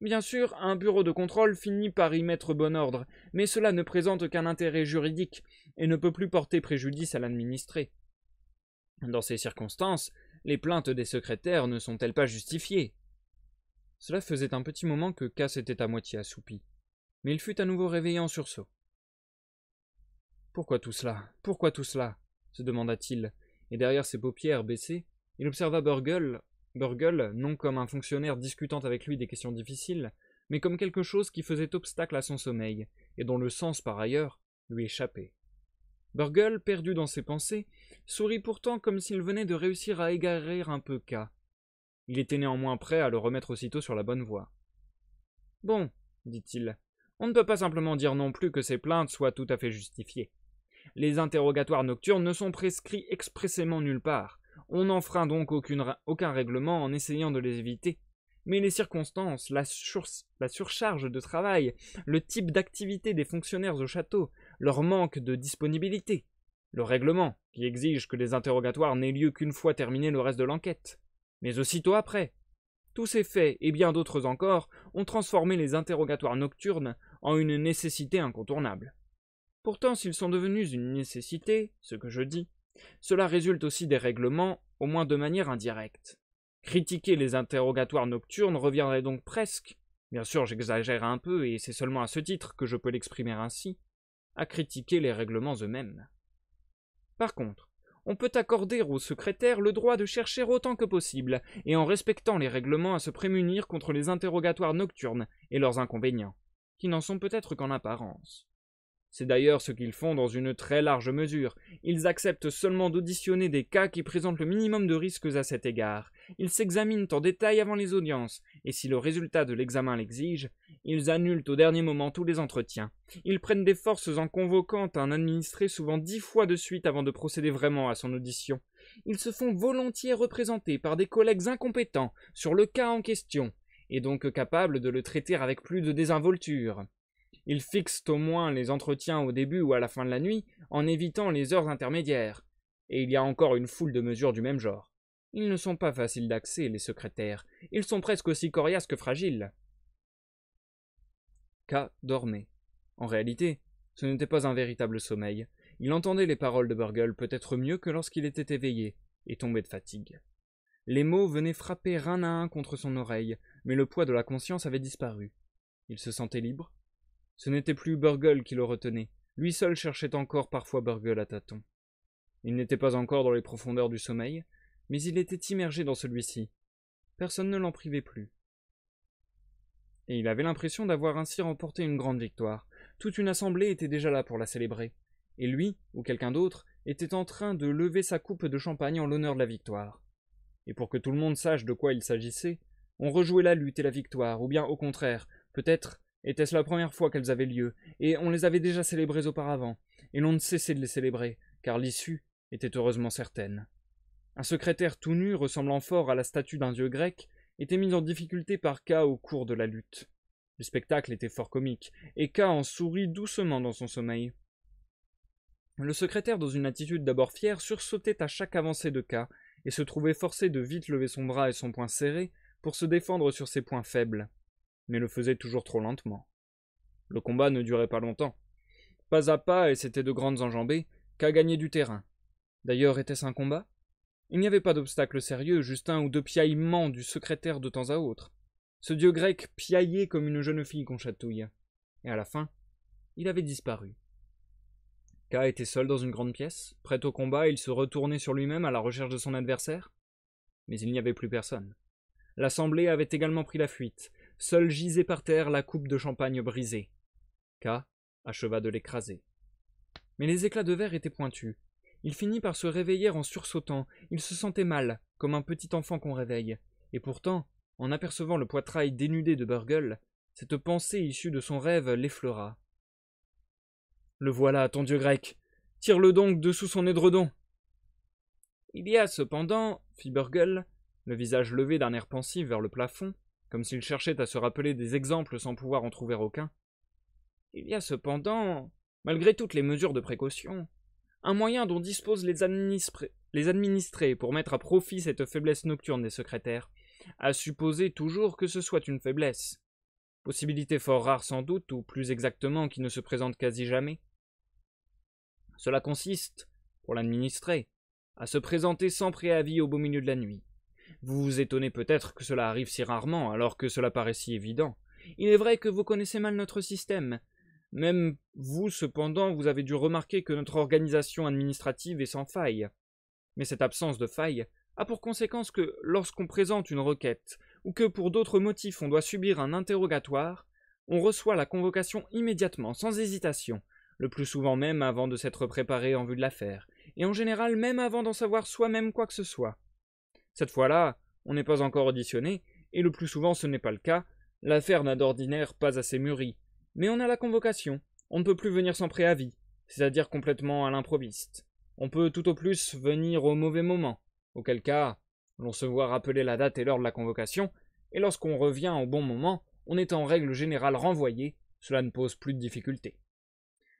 Bien sûr, un bureau de contrôle finit par y mettre bon ordre, mais cela ne présente qu'un intérêt juridique, et ne peut plus porter préjudice à l'administré. Dans ces circonstances, les plaintes des secrétaires ne sont-elles pas justifiées? Cela faisait un petit moment que K s'était à moitié assoupi, mais il fut à nouveau réveillé en sursaut. « Pourquoi tout cela? Pourquoi tout cela ?» se demanda-t-il, et derrière ses paupières baissées, il observa Burgle, non comme un fonctionnaire discutant avec lui des questions difficiles, mais comme quelque chose qui faisait obstacle à son sommeil, et dont le sens, par ailleurs, lui échappait. Burgle, perdu dans ses pensées, sourit pourtant comme s'il venait de réussir à égarer un peu K. Il était néanmoins prêt à le remettre aussitôt sur la bonne voie. « Bon, dit-il, on ne peut pas simplement dire non plus que ces plaintes soient tout à fait justifiées. Les interrogatoires nocturnes ne sont prescrits expressément nulle part. On n'enfreint donc aucun règlement en essayant de les éviter. Mais les circonstances, la surcharge de travail, le type d'activité des fonctionnaires au château, leur manque de disponibilité, le règlement, qui exige que les interrogatoires n'aient lieu qu'une fois terminé le reste de l'enquête, mais aussitôt après. Tous ces faits, et bien d'autres encore, ont transformé les interrogatoires nocturnes en une nécessité incontournable. Pourtant, s'ils sont devenus une nécessité, ce que je dis, cela résulte aussi des règlements, au moins de manière indirecte. Critiquer les interrogatoires nocturnes reviendrait donc presque, bien sûr j'exagère un peu et c'est seulement à ce titre que je peux l'exprimer ainsi, à critiquer les règlements eux-mêmes. Par contre, on peut accorder au secrétaire le droit de chercher autant que possible, et en respectant les règlements à se prémunir contre les interrogatoires nocturnes et leurs inconvénients, qui n'en sont peut-être qu'en apparence. C'est d'ailleurs ce qu'ils font dans une très large mesure. Ils acceptent seulement d'auditionner des cas qui présentent le minimum de risques à cet égard. Ils s'examinent en détail avant les audiences, et si le résultat de l'examen l'exige, ils annulent au dernier moment tous les entretiens. Ils prennent des forces en convoquant un administré souvent 10 fois de suite avant de procéder vraiment à son audition. Ils se font volontiers représenter par des collègues incompétents sur le cas en question, et donc capables de le traiter avec plus de désinvolture. Ils fixent au moins les entretiens au début ou à la fin de la nuit, en évitant les heures intermédiaires. Et il y a encore une foule de mesures du même genre. Ils ne sont pas faciles d'accès, les secrétaires. Ils sont presque aussi coriaces que fragiles. K dormait. En réalité, ce n'était pas un véritable sommeil. Il entendait les paroles de Burgle peut-être mieux que lorsqu'il était éveillé, et tombait de fatigue. Les mots venaient frapper un à un contre son oreille, mais le poids de la conscience avait disparu. Il se sentait libre. Ce n'était plus Burgle qui le retenait. Lui seul cherchait encore parfois Burgle à tâtons. Il n'était pas encore dans les profondeurs du sommeil, mais il était immergé dans celui-ci. Personne ne l'en privait plus. Et il avait l'impression d'avoir ainsi remporté une grande victoire. Toute une assemblée était déjà là pour la célébrer. Et lui, ou quelqu'un d'autre, était en train de lever sa coupe de champagne en l'honneur de la victoire. Et pour que tout le monde sache de quoi il s'agissait, on rejouait la lutte et la victoire, ou bien au contraire, peut-être était-ce la première fois qu'elles avaient lieu, et on les avait déjà célébrées auparavant, et l'on ne cessait de les célébrer, car l'issue était heureusement certaine. Un secrétaire tout nu, ressemblant fort à la statue d'un dieu grec, était mis en difficulté par K au cours de la lutte. Le spectacle était fort comique, et K en sourit doucement dans son sommeil. Le secrétaire, dans une attitude d'abord fière, sursautait à chaque avancée de K, et se trouvait forcé de vite lever son bras et son poing serré pour se défendre sur ses points faibles, mais le faisait toujours trop lentement. Le combat ne durait pas longtemps. Pas à pas, et c'était de grandes enjambées, K gagnait du terrain. D'ailleurs, était-ce un combat? Il n'y avait pas d'obstacle sérieux, juste un ou deux piaillements du secrétaire de temps à autre. Ce dieu grec piaillait comme une jeune fille qu'on chatouille. Et à la fin, il avait disparu. K était seul dans une grande pièce. Prêt au combat, il se retournait sur lui-même à la recherche de son adversaire. Mais il n'y avait plus personne. L'assemblée avait également pris la fuite. Seule gisait par terre la coupe de champagne brisée. K acheva de l'écraser. Mais les éclats de verre étaient pointus. Il finit par se réveiller en sursautant. Il se sentait mal, comme un petit enfant qu'on réveille. Et pourtant, en apercevant le poitrail dénudé de Burgle, cette pensée issue de son rêve l'effleura. « Le voilà, ton dieu grec. Tire-le donc dessous son édredon. » « Il y a cependant, fit Burgle, le visage levé d'un air pensif vers le plafond, comme s'il cherchait à se rappeler des exemples sans pouvoir en trouver aucun. Il y a cependant, malgré toutes les mesures de précaution, un moyen dont disposent les administrés pour mettre à profit cette faiblesse nocturne des secrétaires, à supposer toujours que ce soit une faiblesse. Possibilité fort rare sans doute, ou plus exactement qui ne se présente quasi jamais. Cela consiste, pour l'administré, à se présenter sans préavis au beau milieu de la nuit. Vous vous étonnez peut-être que cela arrive si rarement, alors que cela paraît si évident. Il est vrai que vous connaissez mal notre système. Même vous, cependant, vous avez dû remarquer que notre organisation administrative est sans faille. Mais cette absence de faille a pour conséquence que, lorsqu'on présente une requête, ou que pour d'autres motifs on doit subir un interrogatoire, on reçoit la convocation immédiatement, sans hésitation, le plus souvent même avant de s'être préparé en vue de l'affaire, et en général même avant d'en savoir soi-même quoi que ce soit. Cette fois-là, on n'est pas encore auditionné, et le plus souvent ce n'est pas le cas, l'affaire n'a d'ordinaire pas assez mûri, mais on a la convocation, on ne peut plus venir sans préavis, c'est-à-dire complètement à l'improviste. On peut tout au plus venir au mauvais moment, auquel cas l'on se voit rappeler la date et l'heure de la convocation, et lorsqu'on revient au bon moment, on est en règle générale renvoyé, cela ne pose plus de difficulté.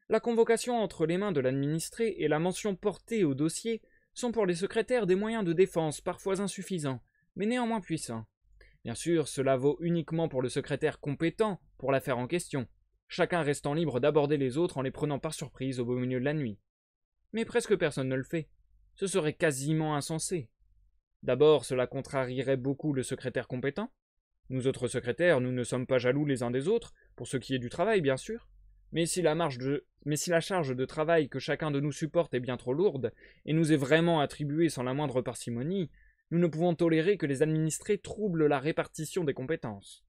La convocation entre les mains de l'administré et la mention portée au dossier sont pour les secrétaires des moyens de défense parfois insuffisants, mais néanmoins puissants. Bien sûr, cela vaut uniquement pour le secrétaire compétent pour l'affaire en question, chacun restant libre d'aborder les autres en les prenant par surprise au beau milieu de la nuit. Mais presque personne ne le fait. Ce serait quasiment insensé. D'abord, cela contrarierait beaucoup le secrétaire compétent. Nous autres secrétaires, nous ne sommes pas jaloux les uns des autres, pour ce qui est du travail, bien sûr. Mais si la charge de travail que chacun de nous supporte est bien trop lourde, et nous est vraiment attribuée sans la moindre parcimonie, nous ne pouvons tolérer que les administrés troublent la répartition des compétences.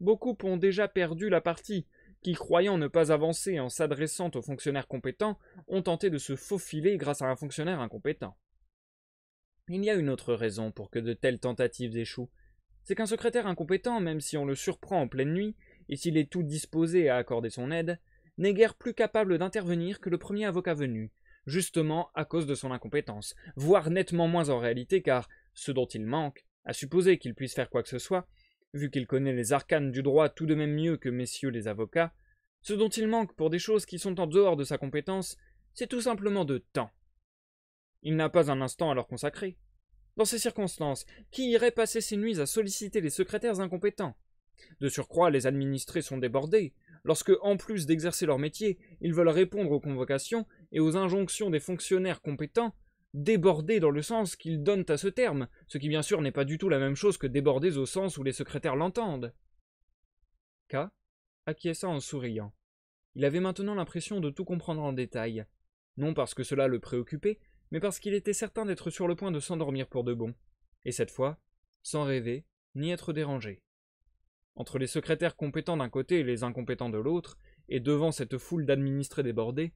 Beaucoup ont déjà perdu la partie, qui, croyant ne pas avancer en s'adressant aux fonctionnaires compétents, ont tenté de se faufiler grâce à un fonctionnaire incompétent. Il y a une autre raison pour que de telles tentatives échouent. C'est qu'un secrétaire incompétent, même si on le surprend en pleine nuit, et s'il est tout disposé à accorder son aide, n'est guère plus capable d'intervenir que le premier avocat venu, justement à cause de son incompétence, voire nettement moins en réalité, car ce dont il manque, à supposer qu'il puisse faire quoi que ce soit, vu qu'il connaît les arcanes du droit tout de même mieux que messieurs les avocats, ce dont il manque pour des choses qui sont en dehors de sa compétence, c'est tout simplement de temps. Il n'a pas un instant à leur consacrer. Dans ces circonstances, qui irait passer ses nuits à solliciter les secrétaires incompétents? De surcroît, les administrés sont débordés, lorsque, en plus d'exercer leur métier, ils veulent répondre aux convocations et aux injonctions des fonctionnaires compétents, débordés dans le sens qu'ils donnent à ce terme, ce qui bien sûr n'est pas du tout la même chose que débordés au sens où les secrétaires l'entendent. K acquiesça en souriant. Il avait maintenant l'impression de tout comprendre en détail, non parce que cela le préoccupait, mais parce qu'il était certain d'être sur le point de s'endormir pour de bon, et cette fois, sans rêver, ni être dérangé. Entre les secrétaires compétents d'un côté et les incompétents de l'autre, et devant cette foule d'administrés débordés,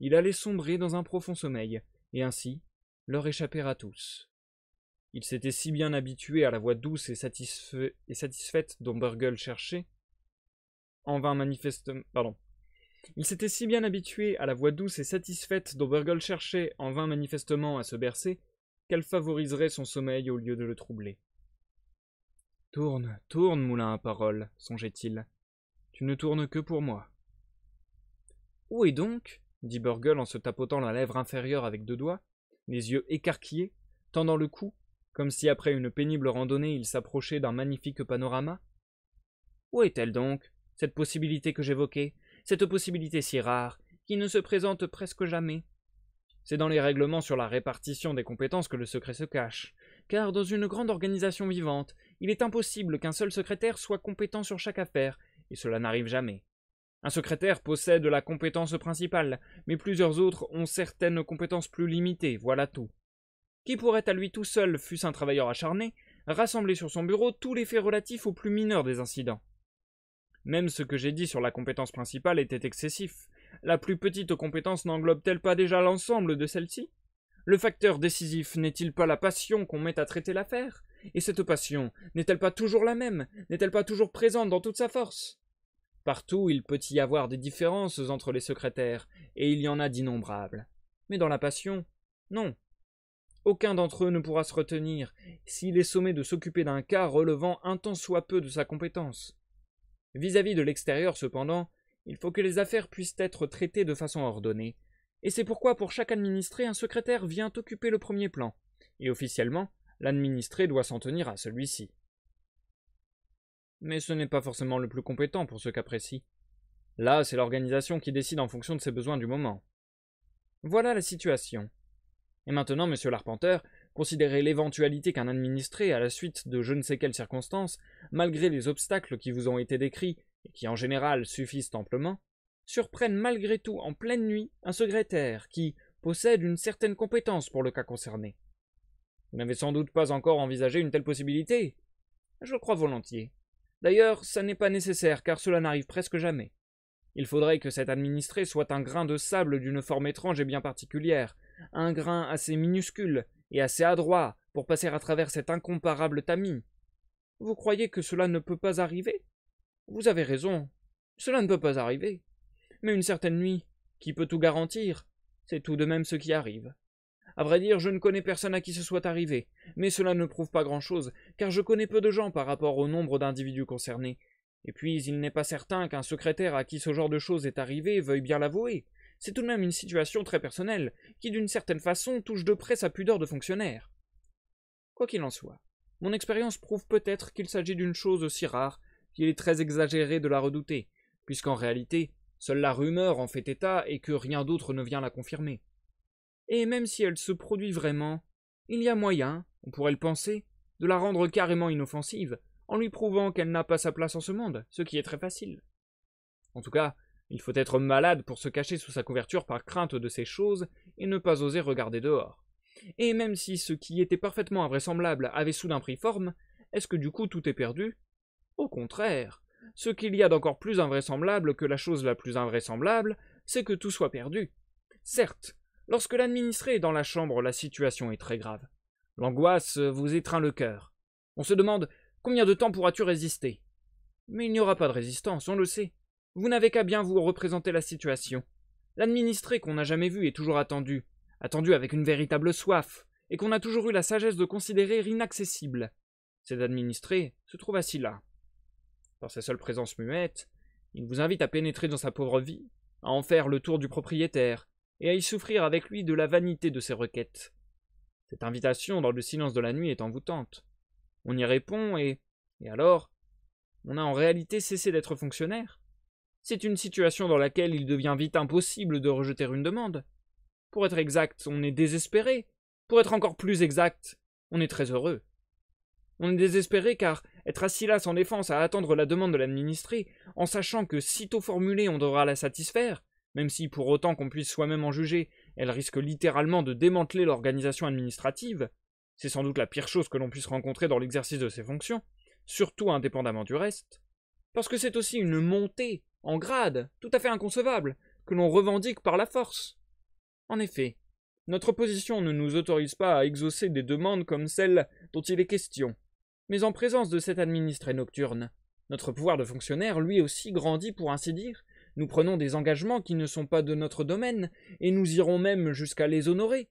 il allait sombrer dans un profond sommeil, et ainsi leur échapper à tous. Il s'était si bien habitué à la voix douce et satisfaite dont Burgle cherchait, Il s'était si bien habitué à la voix douce et satisfaite dont Burgle cherchait en vain manifestement à se bercer, qu'elle favoriserait son sommeil au lieu de le troubler. Tourne, tourne, moulin à paroles, songeait-il. Tu ne tournes que pour moi. Où est donc, dit Burgle en se tapotant la lèvre inférieure avec deux doigts, les yeux écarquillés, tendant le cou, comme si après une pénible randonnée il s'approchait d'un magnifique panorama. Où est-elle donc, cette possibilité que j'évoquais, cette possibilité si rare, qui ne se présente presque jamais? C'est dans les règlements sur la répartition des compétences que le secret se cache, car dans une grande organisation vivante, il est impossible qu'un seul secrétaire soit compétent sur chaque affaire, et cela n'arrive jamais. Un secrétaire possède la compétence principale, mais plusieurs autres ont certaines compétences plus limitées, voilà tout. Qui pourrait à lui tout seul, fût-ce un travailleur acharné, rassembler sur son bureau tous les faits relatifs aux plus mineurs des incidents? Même ce que j'ai dit sur la compétence principale était excessif. La plus petite compétence n'englobe-t-elle pas déjà l'ensemble de celle-ci? Le facteur décisif n'est-il pas la passion qu'on met à traiter l'affaire? Et cette passion, n'est-elle pas toujours la même? N'est-elle pas toujours présente dans toute sa force? Partout, il peut y avoir des différences entre les secrétaires, et il y en a d'innombrables. Mais dans la passion, non. Aucun d'entre eux ne pourra se retenir, s'il est sommé de s'occuper d'un cas relevant un tant soit peu de sa compétence. Vis-à-vis de l'extérieur, cependant, il faut que les affaires puissent être traitées de façon ordonnée, et c'est pourquoi pour chaque administré un secrétaire vient occuper le premier plan, et officiellement, l'administré doit s'en tenir à celui-ci. Mais ce n'est pas forcément le plus compétent pour ce cas précis. Là, c'est l'organisation qui décide en fonction de ses besoins du moment. Voilà la situation. Et maintenant, monsieur l'arpenteur, considérez l'éventualité qu'un administré, à la suite de je ne sais quelles circonstances, malgré les obstacles qui vous ont été décrits, et qui en général suffisent amplement, surprenne malgré tout en pleine nuit un secrétaire qui possède une certaine compétence pour le cas concerné. Vous n'avez sans doute pas encore envisagé une telle possibilité? Je le crois volontiers. D'ailleurs, ça n'est pas nécessaire, car cela n'arrive presque jamais. Il faudrait que cet administré soit un grain de sable d'une forme étrange et bien particulière, un grain assez minuscule et assez adroit pour passer à travers cet incomparable tamis. Vous croyez que cela ne peut pas arriver? Vous avez raison, cela ne peut pas arriver. Mais une certaine nuit, qui peut tout garantir? C'est tout de même ce qui arrive. À vrai dire, je ne connais personne à qui ce soit arrivé, mais cela ne prouve pas grand-chose, car je connais peu de gens par rapport au nombre d'individus concernés. Et puis, il n'est pas certain qu'un secrétaire à qui ce genre de choses est arrivé veuille bien l'avouer. C'est tout de même une situation très personnelle, qui d'une certaine façon touche de près sa pudeur de fonctionnaire. Quoi qu'il en soit, mon expérience prouve peut-être qu'il s'agit d'une chose aussi rare qu'il est très exagéré de la redouter, puisqu'en réalité, seule la rumeur en fait état et que rien d'autre ne vient la confirmer. Et même si elle se produit vraiment, il y a moyen, on pourrait le penser, de la rendre carrément inoffensive, en lui prouvant qu'elle n'a pas sa place en ce monde, ce qui est très facile. En tout cas, il faut être malade pour se cacher sous sa couverture par crainte de ces choses et ne pas oser regarder dehors. Et même si ce qui était parfaitement invraisemblable avait soudain pris forme, est-ce que du coup tout est perdu? Au contraire, ce qu'il y a d'encore plus invraisemblable que la chose la plus invraisemblable, c'est que tout soit perdu. Certes, lorsque l'administré est dans la chambre, la situation est très grave. L'angoisse vous étreint le cœur. On se demande combien de temps pourras-tu résister? Mais il n'y aura pas de résistance, on le sait. Vous n'avez qu'à bien vous représenter la situation. L'administré qu'on n'a jamais vu est toujours attendu avec une véritable soif, et qu'on a toujours eu la sagesse de considérer inaccessible. Cet administré se trouve assis là. Par sa seule présence muette, il vous invite à pénétrer dans sa pauvre vie, à en faire le tour du propriétaire, et à y souffrir avec lui de la vanité de ses requêtes. Cette invitation dans le silence de la nuit est envoûtante. On y répond et alors, on a en réalité cessé d'être fonctionnaire. C'est une situation dans laquelle il devient vite impossible de rejeter une demande. Pour être exact, on est désespéré. Pour être encore plus exact, on est très heureux. On est désespéré car être assis là sans défense à attendre la demande de l'administré, en sachant que sitôt formulée on devra la satisfaire, même si pour autant qu'on puisse soi-même en juger, elle risque littéralement de démanteler l'organisation administrative, c'est sans doute la pire chose que l'on puisse rencontrer dans l'exercice de ses fonctions, surtout indépendamment du reste, parce que c'est aussi une montée en grade, tout à fait inconcevable, que l'on revendique par la force. En effet, notre position ne nous autorise pas à exaucer des demandes comme celle dont il est question, mais en présence de cet administré nocturne, notre pouvoir de fonctionnaire lui aussi grandit pour ainsi dire. Nous prenons des engagements qui ne sont pas de notre domaine, et nous irons même jusqu'à les honorer.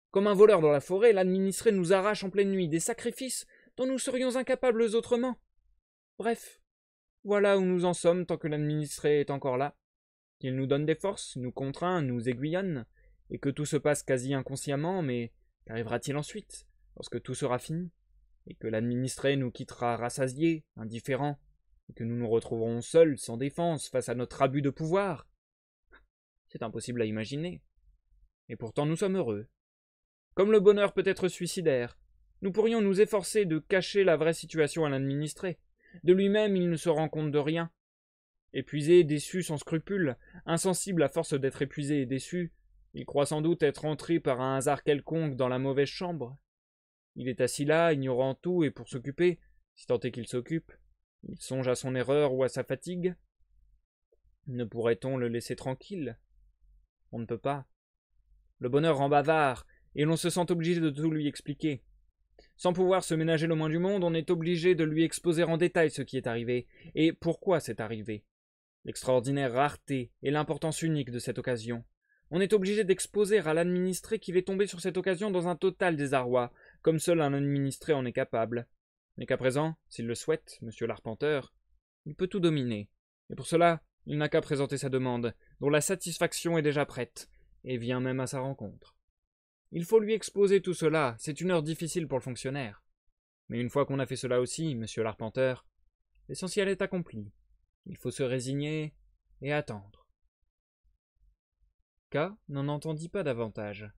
Comme un voleur dans la forêt, l'administré nous arrache en pleine nuit des sacrifices dont nous serions incapables autrement. Bref, voilà où nous en sommes tant que l'administré est encore là. Qu'il nous donne des forces, nous contraint, nous aiguillonne, et que tout se passe quasi inconsciemment, mais qu'arrivera-t-il ensuite, lorsque tout sera fini, et que l'administré nous quittera rassasiés, indifférents, et que nous nous retrouverons seuls, sans défense, face à notre abus de pouvoir? C'est impossible à imaginer. Et pourtant nous sommes heureux. Comme le bonheur peut être suicidaire, nous pourrions nous efforcer de cacher la vraie situation à l'administré. De lui-même, il ne se rend compte de rien. Épuisé, déçu, sans scrupule, insensible à force d'être épuisé et déçu, il croit sans doute être entré par un hasard quelconque dans la mauvaise chambre. Il est assis là, ignorant tout, et pour s'occuper, si tant est qu'il s'occupe, il songe à son erreur ou à sa fatigue. Ne pourrait-on le laisser tranquille? On ne peut pas. Le bonheur rend bavard, et l'on se sent obligé de tout lui expliquer. Sans pouvoir se ménager le moins du monde, on est obligé de lui exposer en détail ce qui est arrivé, et pourquoi c'est arrivé. L'extraordinaire rareté et l'importance unique de cette occasion. On est obligé d'exposer à l'administré qu'il est tombé sur cette occasion dans un total désarroi, comme seul un administré en est capable. Mais qu'à présent, s'il le souhaite, monsieur l'arpenteur, il peut tout dominer, et pour cela, il n'a qu'à présenter sa demande, dont la satisfaction est déjà prête, et vient même à sa rencontre. Il faut lui exposer tout cela, c'est une heure difficile pour le fonctionnaire. Mais une fois qu'on a fait cela aussi, monsieur l'arpenteur, l'essentiel est accompli. Il faut se résigner et attendre. K n'en entendit pas davantage.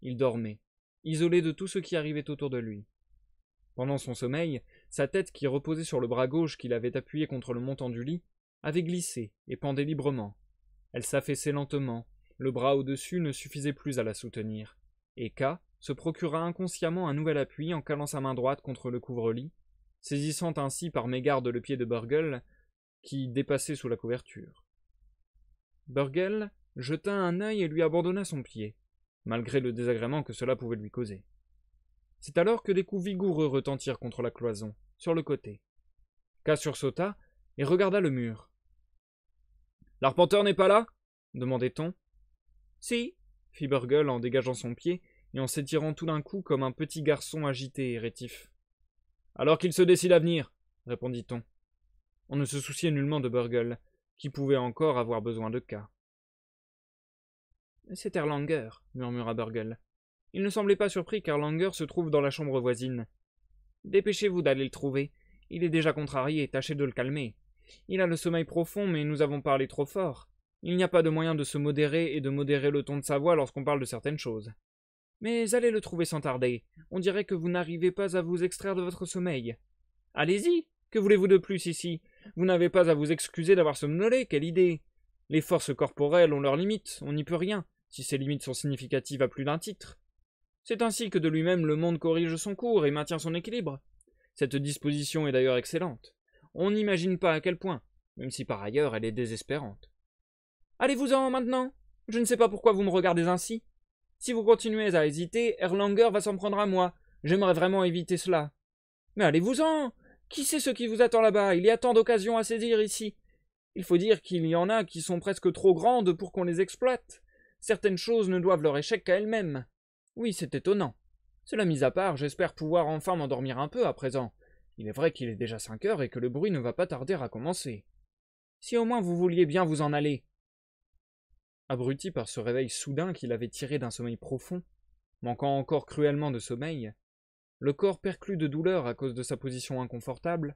Il dormait. isolé de tout ce qui arrivait autour de lui. Pendant son sommeil, sa tête qui reposait sur le bras gauche qu'il avait appuyé contre le montant du lit avait glissé et pendait librement. Elle s'affaissait lentement, le bras au-dessus ne suffisait plus à la soutenir, et K se procura inconsciemment un nouvel appui en calant sa main droite contre le couvre-lit, saisissant ainsi par mégarde le pied de Burgle, qui dépassait sous la couverture. Burgle jeta un œil et lui abandonna son pied, malgré le désagrément que cela pouvait lui causer. C'est alors que des coups vigoureux retentirent contre la cloison, sur le côté. K sursauta et regarda le mur. « L'arpenteur n'est pas là » demandait-on. « Si » fit Burgle en dégageant son pied et en s'étirant tout d'un coup comme un petit garçon agité et rétif. « Alors qu'il se décide à venir » répondit-on. On ne se souciait nullement de Burgle, qui pouvait encore avoir besoin de K. « C'est Erlanger » murmura Burgle. Il ne semblait pas surpris qu'Erlanger se trouve dans la chambre voisine. « Dépêchez-vous d'aller le trouver. Il est déjà contrarié, tâchez de le calmer. Il a le sommeil profond, mais nous avons parlé trop fort. Il n'y a pas de moyen de se modérer et de modérer le ton de sa voix lorsqu'on parle de certaines choses. Mais allez le trouver sans tarder. On dirait que vous n'arrivez pas à vous extraire de votre sommeil. Allez-y. Que voulez-vous de plus ici? Vous n'avez pas à vous excuser d'avoir somnolé, quelle idée! Les forces corporelles ont leurs limites, on n'y peut rien, si ces limites sont significatives à plus d'un titre. C'est ainsi que de lui-même le monde corrige son cours et maintient son équilibre. Cette disposition est d'ailleurs excellente. On n'imagine pas à quel point, même si par ailleurs elle est désespérante. Allez-vous-en maintenant! Je ne sais pas pourquoi vous me regardez ainsi. Si vous continuez à hésiter, Erlanger va s'en prendre à moi. J'aimerais vraiment éviter cela. Mais allez-vous-en! Qui sait ce qui vous attend là-bas? Il y a tant d'occasions à saisir ici. Il faut dire qu'il y en a qui sont presque trop grandes pour qu'on les exploite. Certaines choses ne doivent leur échec qu'à elles-mêmes. Oui, c'est étonnant. Cela mis à part, j'espère pouvoir enfin m'endormir un peu à présent. Il est vrai qu'il est déjà 5 heures et que le bruit ne va pas tarder à commencer. Si au moins vous vouliez bien vous en aller. Abruti par ce réveil soudain qu'il avait tiré d'un sommeil profond, manquant encore cruellement de sommeil, le corps perclus de douleur à cause de sa position inconfortable,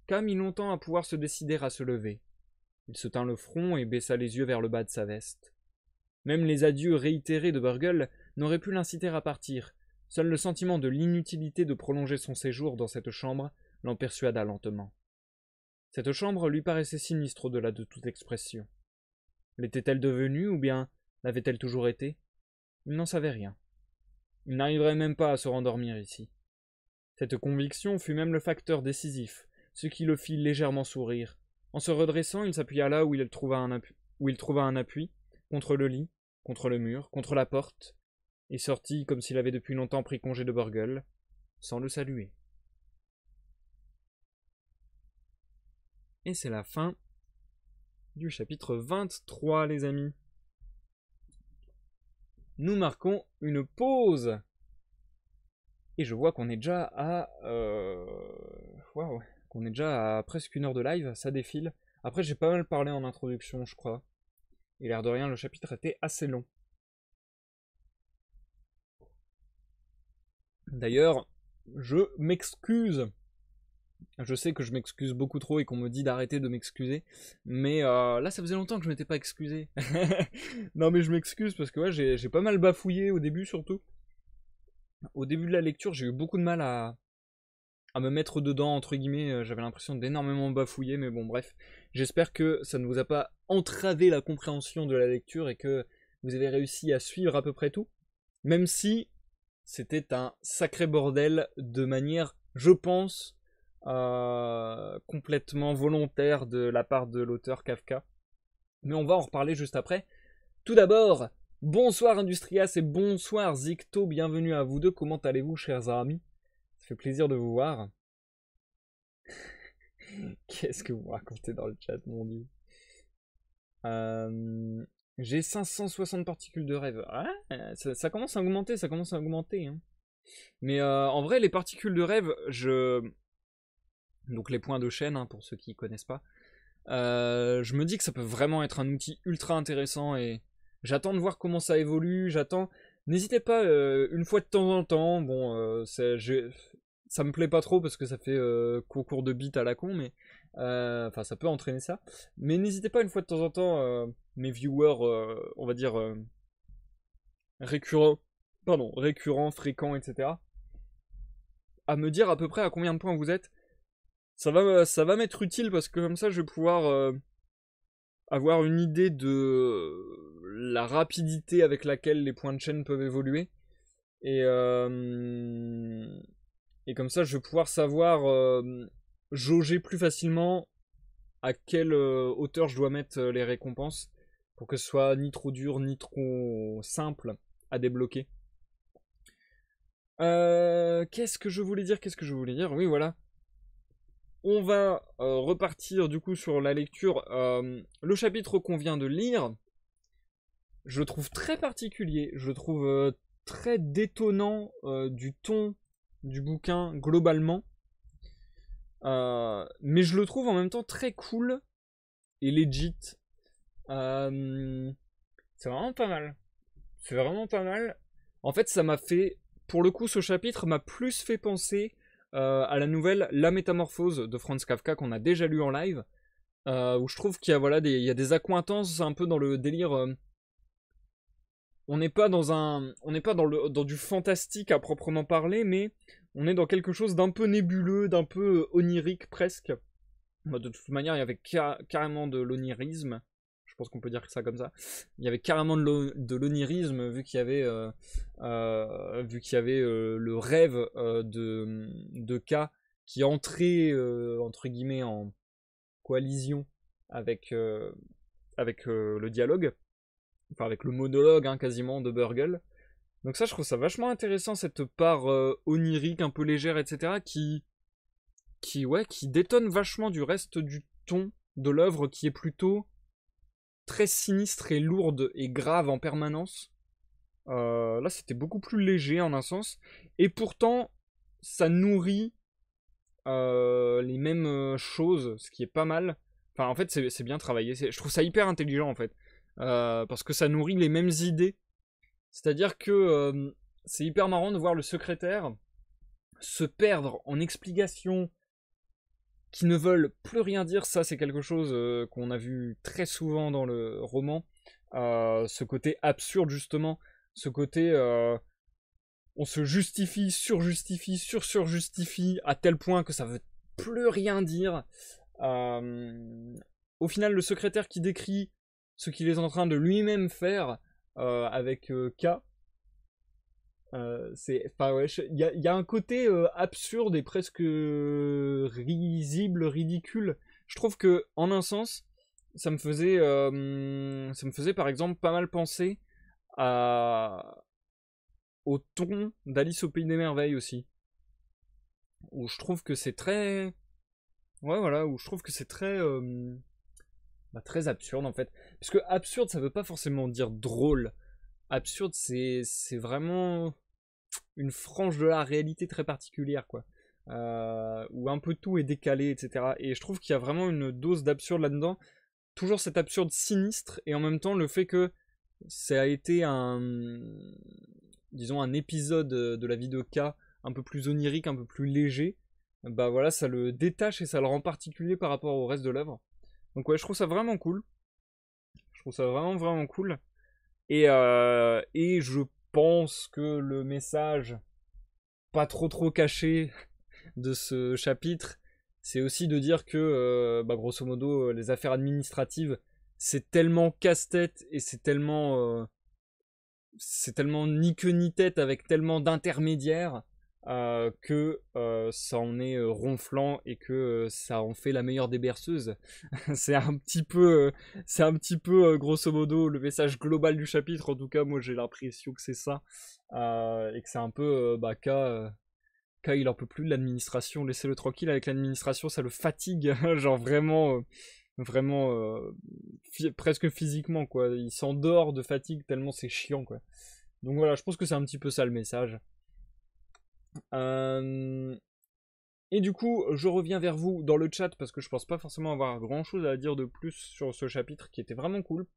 K mit longtemps à pouvoir se décider à se lever. Il se tint le front et baissa les yeux vers le bas de sa veste. Même les adieux réitérés de Burgle n'auraient pu l'inciter à partir. Seul le sentiment de l'inutilité de prolonger son séjour dans cette chambre l'en persuada lentement. Cette chambre lui paraissait sinistre au-delà de toute expression. L'était-elle devenue, ou bien l'avait-elle toujours été? Il n'en savait rien. Il n'arriverait même pas à se rendormir ici. Cette conviction fut même le facteur décisif, ce qui le fit légèrement sourire. En se redressant, il s'appuya là où il trouva un appui, contre le lit, contre le mur, contre la porte, et sortit comme s'il avait depuis longtemps pris congé de Burgle, sans le saluer. Et c'est la fin du chapitre 23, les amis. Nous marquons une pause. Et je vois qu'on est déjà à... Waouh, qu'on est déjà à presque 1 heure de live, ça défile. Après, j'ai pas mal parlé en introduction, je crois. Et l'air de rien, le chapitre était assez long. D'ailleurs, je m'excuse. Je sais que je m'excuse beaucoup trop et qu'on me dit d'arrêter de m'excuser. Mais là, ça faisait longtemps que je m'étais pas excusé. Non, mais je m'excuse parce que ouais, j'ai pas mal bafouillé au début, surtout. Au début de la lecture, j'ai eu beaucoup de mal à me mettre dedans, entre guillemets. J'avais l'impression d'énormément bafouiller, mais bon, bref. J'espère que ça ne vous a pas entravé la compréhension de la lecture et que vous avez réussi à suivre à peu près tout. Même si c'était un sacré bordel de manière, je pense, complètement volontaire de la part de l'auteur Kafka. Mais on va en reparler juste après. Tout d'abord, bonsoir Industrias et bonsoir Zicto, bienvenue à vous deux, comment allez-vous chers amis? Ça fait plaisir de vous voir. Qu'est-ce que vous racontez dans le chat, mon dieu. J'ai 560 particules de rêve. Ah, ça commence à augmenter, hein. Mais en vrai, les particules de rêve, donc les points de chaîne, hein, pour ceux qui connaissent pas, je me dis que ça peut vraiment être un outil ultra intéressant et j'attends de voir comment ça évolue, N'hésitez pas, une fois de temps en temps, bon, ça me plaît pas trop parce que ça fait concours de beats à la con, mais enfin ça peut entraîner ça. Mais n'hésitez pas une fois de temps en temps, mes viewers, on va dire récurrents, pardon, récurrent, fréquent, etc. À me dire à peu près à combien de points vous êtes. Ça va m'être utile parce que comme ça je vais pouvoir avoir une idée de la rapidité avec laquelle les points de chaîne peuvent évoluer. Et, et comme ça je vais pouvoir savoir jauger plus facilement à quelle hauteur je dois mettre les récompenses pour que ce soit ni trop dur ni trop simple à débloquer. Qu'est-ce que je voulais dire? Oui, voilà. On va repartir du coup sur la lecture. Le chapitre qu'on vient de lire, je le trouve très particulier. Je le trouve très détonnant du ton du bouquin globalement. Mais je le trouve en même temps très cool et legit. C'est vraiment pas mal. C'est vraiment pas mal. En fait, ça m'a fait... Pour le coup, ce chapitre m'a plus fait penser à la nouvelle La Métamorphose de Franz Kafka qu'on a déjà lu en live. Où je trouve qu'il y a, voilà, il y a des accointances un peu dans le délire... on n'est pas dans du fantastique à proprement parler, mais on est dans quelque chose d'un peu nébuleux, d'un peu onirique presque. De toute manière, il y avait carrément de l'onirisme. Je pense qu'on peut dire ça comme ça. Il y avait carrément de l'onirisme vu qu'il y avait, le rêve de K qui entrait entre guillemets en coalition avec, le dialogue, enfin avec le monologue hein, quasiment de Burgle. Donc ça, je trouve ça vachement intéressant cette part onirique, un peu légère, etc. qui détonne vachement du reste du ton de l'œuvre qui est plutôt très sinistre et lourde et grave en permanence. Là, c'était beaucoup plus léger en un sens. Et pourtant, ça nourrit les mêmes choses, ce qui est pas mal. Enfin, en fait, c'est bien travaillé. Je trouve ça hyper intelligent, en fait. Parce que ça nourrit les mêmes idées. C'est-à-dire que c'est hyper marrant de voir le secrétaire se perdre en explications qui ne veulent plus rien dire. Ça, c'est quelque chose qu'on a vu très souvent dans le roman. Ce côté absurde, justement. Ce côté... on se justifie, surjustifie, surjustifie, à tel point que ça veut plus rien dire. Au final, le secrétaire qui décrit ce qu'il est en train de lui-même faire avec K, enfin ouais, il y a un côté absurde et presque risible, ridicule. Je trouve que en un sens, ça me faisait par exemple pas mal penser au ton d'Alice au Pays des Merveilles aussi, où je trouve que c'est très, ouais voilà, où je trouve que c'est très très absurde en fait. Parce que absurde, ça veut pas forcément dire drôle. Absurde, c'est vraiment une frange de la réalité très particulière, quoi. Où un peu tout est décalé, etc. Et je trouve qu'il y a vraiment une dose d'absurde là-dedans. Toujours cet absurde sinistre, et en même temps le fait que ça a été disons un épisode de la vie de K un peu plus onirique, un peu plus léger, bah voilà, ça le détache et ça le rend particulier par rapport au reste de l'œuvre. Donc ouais, je trouve ça vraiment cool. Je trouve ça vraiment vraiment cool. Et je pense que le message pas trop caché de ce chapitre, c'est aussi de dire que, grosso modo, les affaires administratives, c'est tellement casse-tête et c'est tellement ni queue ni tête avec tellement d'intermédiaires que ça en est ronflant et que ça en fait la meilleure des berceuses. c'est un petit peu, grosso modo le message global du chapitre. En tout cas, moi j'ai l'impression que c'est ça et que c'est un peu K, il en peut plus de l'administration. Laissez-le tranquille avec l'administration, ça le fatigue, genre vraiment. Presque physiquement quoi, il s'endort de fatigue tellement c'est chiant quoi. Donc voilà, je pense que c'est un petit peu ça le message. Et du coup, je reviens vers vous dans le chat parce que je pense pas forcément avoir grand chose à dire de plus sur ce chapitre qui était vraiment cool.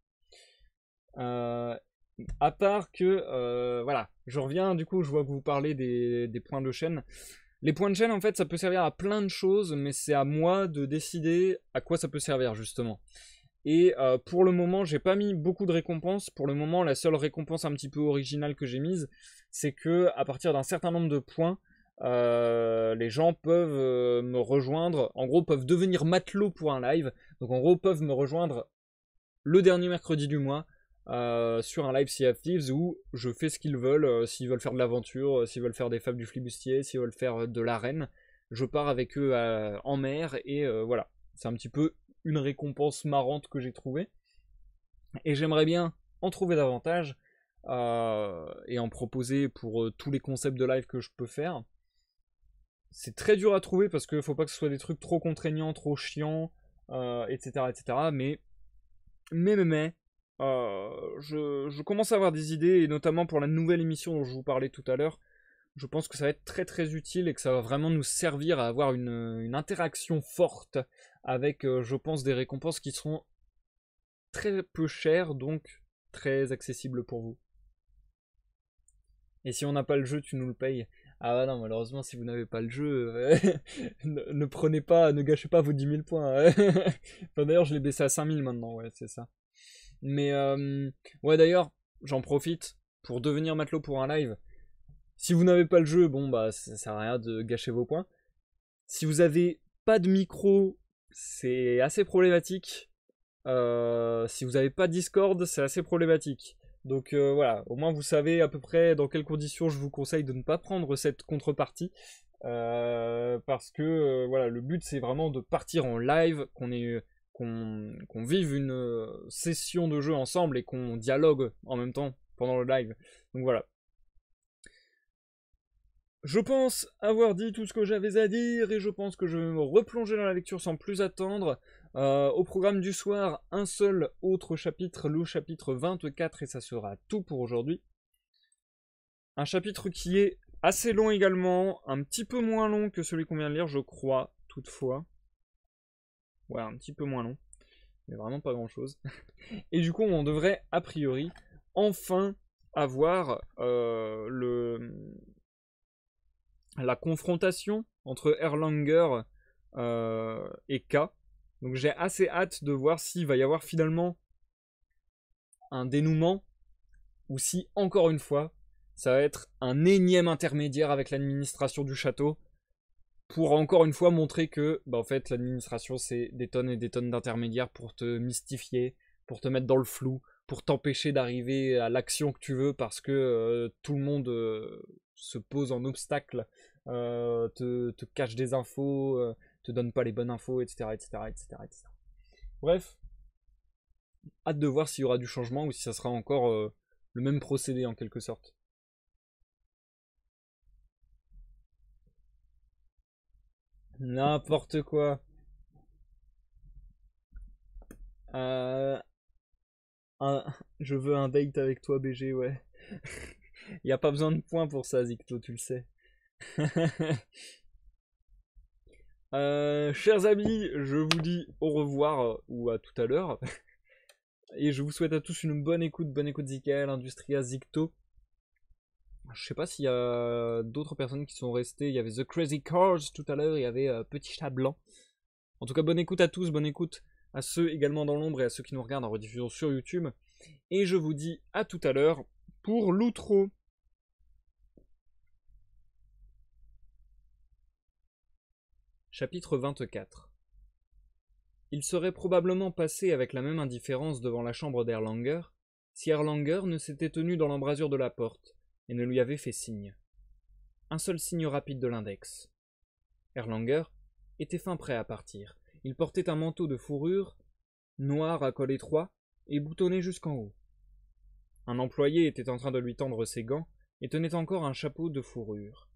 À part que, voilà, je reviens, du coup, je vois que vous parlez des points de chaîne. Les points de chaîne, en fait, ça peut servir à plein de choses, mais c'est à moi de décider à quoi ça peut servir, justement. Et pour le moment, j'ai pas mis beaucoup de récompenses. Pour le moment, la seule récompense un petit peu originale que j'ai mise, c'est que à partir d'un certain nombre de points, les gens peuvent me rejoindre. En gros, peuvent devenir matelots pour un live. Donc en gros, peuvent me rejoindre le dernier mercredi du mois sur un live Sea of Thieves où je fais ce qu'ils veulent. S'ils veulent faire de l'aventure, s'ils veulent faire des fables du flibustier, s'ils veulent faire de l'arène, je pars avec eux en mer et voilà. C'est un petit peu une récompense marrante que j'ai trouvée. Et j'aimerais bien en trouver davantage et en proposer pour tous les concepts de live que je peux faire. C'est très dur à trouver parce qu'il faut pas que ce soit des trucs trop contraignants, trop chiants, etc., etc. Mais je commence à avoir des idées, et notamment pour la nouvelle émission dont je vous parlais tout à l'heure. Je pense que ça va être très très utile et que ça va vraiment nous servir à avoir une interaction forte avec, je pense, des récompenses qui seront très peu chères, donc très accessibles pour vous. Et si on n'a pas le jeu, tu nous le payes. Ah bah non, malheureusement, si vous n'avez pas le jeu, ne prenez pas, ne gâchez pas vos 10 000 points. Enfin, d'ailleurs, je l'ai baissé à 5 000 maintenant, ouais, c'est ça. Mais, ouais, d'ailleurs, j'en profite pour devenir matelot pour un live. Si vous n'avez pas le jeu, bon, bah, ça sert à rien de gâcher vos points. Si vous avez pas de micro, c'est assez problématique. Si vous n'avez pas Discord, c'est assez problématique. Donc voilà, au moins vous savez à peu près dans quelles conditions je vous conseille de ne pas prendre cette contrepartie. Parce que voilà, le but c'est vraiment de partir en live, qu'on vive une session de jeu ensemble et qu'on dialogue en même temps pendant le live. Donc voilà. Je pense avoir dit tout ce que j'avais à dire et je pense que je vais me replonger dans la lecture sans plus attendre. Au programme du soir, un seul autre chapitre, le chapitre 24, et ça sera tout pour aujourd'hui. Un chapitre qui est assez long également, un petit peu moins long que celui qu'on vient de lire, je crois, toutefois. Ouais, un petit peu moins long, mais vraiment pas grand chose. Et du coup, on devrait, a priori, enfin avoir la confrontation entre Erlanger et K. Donc j'ai assez hâte de voir s'il va y avoir finalement un dénouement ou si, encore une fois, ça va être un énième intermédiaire avec l'administration du château pour encore une fois montrer que en fait l'administration c'est des tonnes et des tonnes d'intermédiaires pour te mystifier, pour te mettre dans le flou, pour t'empêcher d'arriver à l'action que tu veux parce que tout le monde se pose en obstacle, te cache des infos, te donne pas les bonnes infos, etc., etc., etc., etc. Bref, hâte de voir s'il y aura du changement ou si ça sera encore le même procédé en quelque sorte. N'importe quoi. Euh, je veux un date avec toi, BG, ouais. Y a pas besoin de points pour ça, Zicto, tu le sais. Chers amis, je vous dis au revoir ou à tout à l'heure. Et je vous souhaite à tous une bonne écoute Zikael, Industria, Zicto. Je sais pas s'il y a d'autres personnes qui sont restées. Il y avait The Crazy Cars tout à l'heure, il y avait Petit Chat Blanc. En tout cas, bonne écoute à tous, bonne écoute à ceux également dans l'ombre et à ceux qui nous regardent en rediffusion sur YouTube. Et je vous dis à tout à l'heure pour l'outro. Chapitre 24. Il serait probablement passé avec la même indifférence devant la chambre d'Erlanger si Erlanger ne s'était tenu dans l'embrasure de la porte et ne lui avait fait signe. Un seul signe rapide de l'index. Erlanger était fin prêt à partir. Il portait un manteau de fourrure, noir à col étroit et boutonné jusqu'en haut. Un employé était en train de lui tendre ses gants et tenait encore un chapeau de fourrure.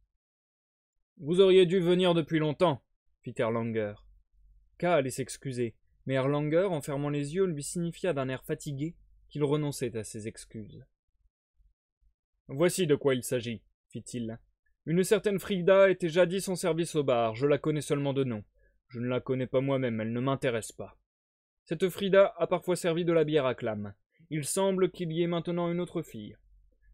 « Vous auriez dû venir depuis longtemps, fit Erlanger. K allait s'excuser, mais Erlanger, en fermant les yeux, lui signifia d'un air fatigué qu'il renonçait à ses excuses. « Voici de quoi il s'agit, fit-il. Une certaine Frida était jadis en service au bar, je la connais seulement de nom. Je ne la connais pas moi-même, elle ne m'intéresse pas. Cette Frida a parfois servi de la bière à Clam. Il semble qu'il y ait maintenant une autre fille.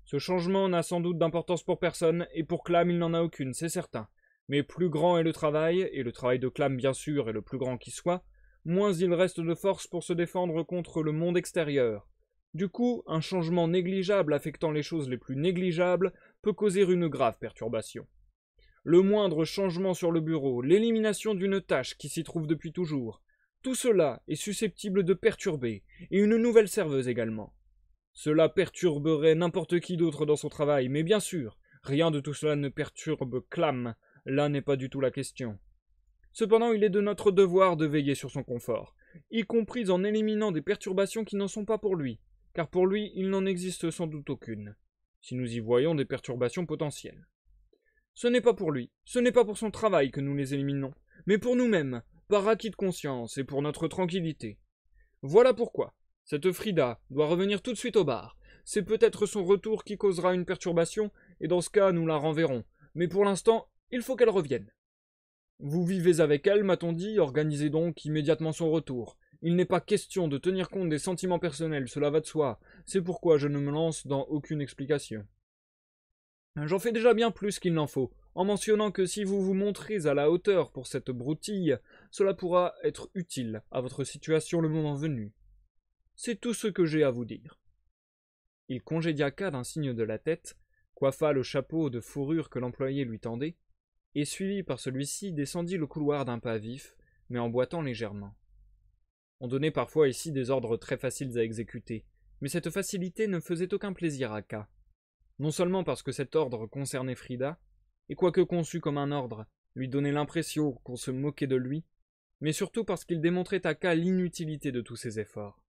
Ce changement n'a sans doute d'importance pour personne, et pour Clam il n'en a aucune, c'est certain. Mais plus grand est le travail de Clam bien sûr est le plus grand qui soit, moins il reste de force pour se défendre contre le monde extérieur. Du coup, un changement négligeable affectant les choses les plus négligeables peut causer une grave perturbation. Le moindre changement sur le bureau, l'élimination d'une tâche qui s'y trouve depuis toujours, tout cela est susceptible de perturber, et une nouvelle serveuse également. Cela perturberait n'importe qui d'autre dans son travail, mais bien sûr, rien de tout cela ne perturbe Clam, là n'est pas du tout la question. Cependant, il est de notre devoir de veiller sur son confort, y compris en éliminant des perturbations qui n'en sont pas pour lui, car pour lui, il n'en existe sans doute aucune, si nous y voyons des perturbations potentielles. Ce n'est pas pour lui, ce n'est pas pour son travail que nous les éliminons, mais pour nous-mêmes, par acquis de conscience et pour notre tranquillité. Voilà pourquoi cette Frida doit revenir tout de suite au bar. C'est peut-être son retour qui causera une perturbation, et dans ce cas nous la renverrons, mais pour l'instant, il faut qu'elle revienne. Vous vivez avec elle, m'a-t-on dit, organisez donc immédiatement son retour. Il n'est pas question de tenir compte des sentiments personnels, cela va de soi, c'est pourquoi je ne me lance dans aucune explication. J'en fais déjà bien plus qu'il n'en faut, en mentionnant que si vous vous montrez à la hauteur pour cette broutille, cela pourra être utile à votre situation le moment venu. C'est tout ce que j'ai à vous dire. Il congédia K d'un signe de la tête, coiffa le chapeau de fourrure que l'employé lui tendait, et suivi par celui-ci descendit le couloir d'un pas vif, mais en boitant légèrement. On donnait parfois ici des ordres très faciles à exécuter, mais cette facilité ne faisait aucun plaisir à K. Non seulement parce que cet ordre concernait Frida, et quoique conçu comme un ordre, lui donnait l'impression qu'on se moquait de lui, mais surtout parce qu'il démontrait à K l'inutilité de tous ses efforts.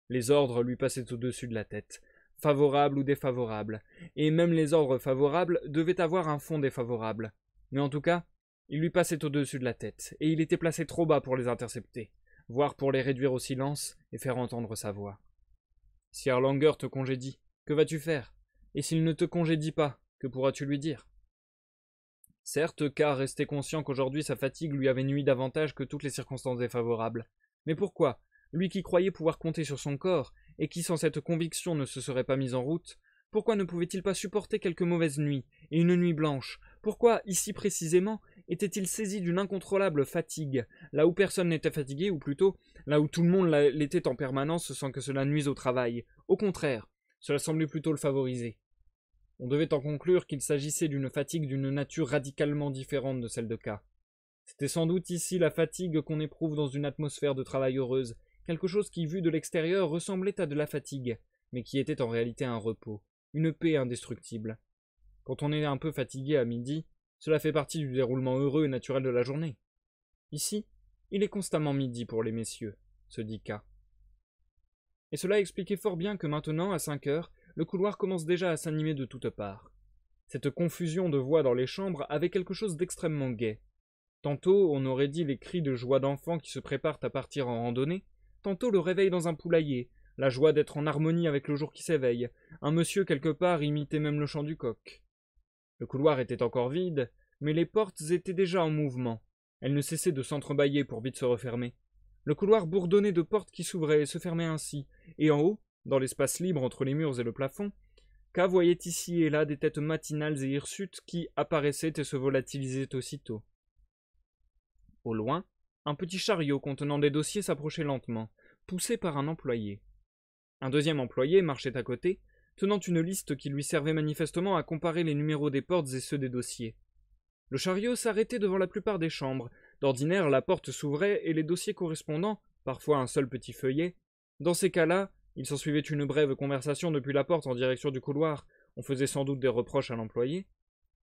Les ordres lui passaient au-dessus de la tête, favorables ou défavorables, et même les ordres favorables devaient avoir un fond défavorable, mais en tout cas, ils lui passaient au-dessus de la tête, et il était placé trop bas pour les intercepter, voire pour les réduire au silence et faire entendre sa voix. « Si Erlanger te congédie, que vas-tu faire ? Et s'il ne te congédie pas, que pourras-tu lui dire ?» Certes, K restait conscient qu'aujourd'hui sa fatigue lui avait nui davantage que toutes les circonstances défavorables. Mais pourquoi, lui qui croyait pouvoir compter sur son corps, et qui sans cette conviction ne se serait pas mis en route, pourquoi ne pouvait-il pas supporter quelques mauvaises nuits, et une nuit blanche? Pourquoi, ici précisément, était-il saisi d'une incontrôlable fatigue, là où personne n'était fatigué, ou plutôt, là où tout le monde l'était en permanence sans que cela nuise au travail? Au contraire, cela semblait plutôt le favoriser. On devait en conclure qu'il s'agissait d'une fatigue d'une nature radicalement différente de celle de K. C'était sans doute ici la fatigue qu'on éprouve dans une atmosphère de travail heureuse, quelque chose qui, vu de l'extérieur, ressemblait à de la fatigue, mais qui était en réalité un repos, une paix indestructible. Quand on est un peu fatigué à midi, cela fait partie du déroulement heureux et naturel de la journée. Ici, il est constamment midi pour les messieurs, se dit K. Et cela expliquait fort bien que maintenant, à 5 heures, le couloir commence déjà à s'animer de toutes parts. Cette confusion de voix dans les chambres avait quelque chose d'extrêmement gai. Tantôt, on aurait dit les cris de joie d'enfants qui se préparent à partir en randonnée, tantôt le réveil dans un poulailler, la joie d'être en harmonie avec le jour qui s'éveille, un monsieur quelque part imitait même le chant du coq. Le couloir était encore vide, mais les portes étaient déjà en mouvement. Elles ne cessaient de s'entrebâiller pour vite se refermer. Le couloir bourdonnait de portes qui s'ouvraient et se fermaient ainsi, et en haut, dans l'espace libre entre les murs et le plafond, K voyait ici et là des têtes matinales et hirsutes qui apparaissaient et se volatilisaient aussitôt. Au loin, un petit chariot contenant des dossiers s'approchait lentement, poussé par un employé. Un deuxième employé marchait à côté, tenant une liste qui lui servait manifestement à comparer les numéros des portes et ceux des dossiers. Le chariot s'arrêtait devant la plupart des chambres. D'ordinaire, la porte s'ouvrait et les dossiers correspondants, parfois un seul petit feuillet. Dans ces cas-là, il s'ensuivait une brève conversation depuis la porte en direction du couloir, on faisait sans doute des reproches à l'employé,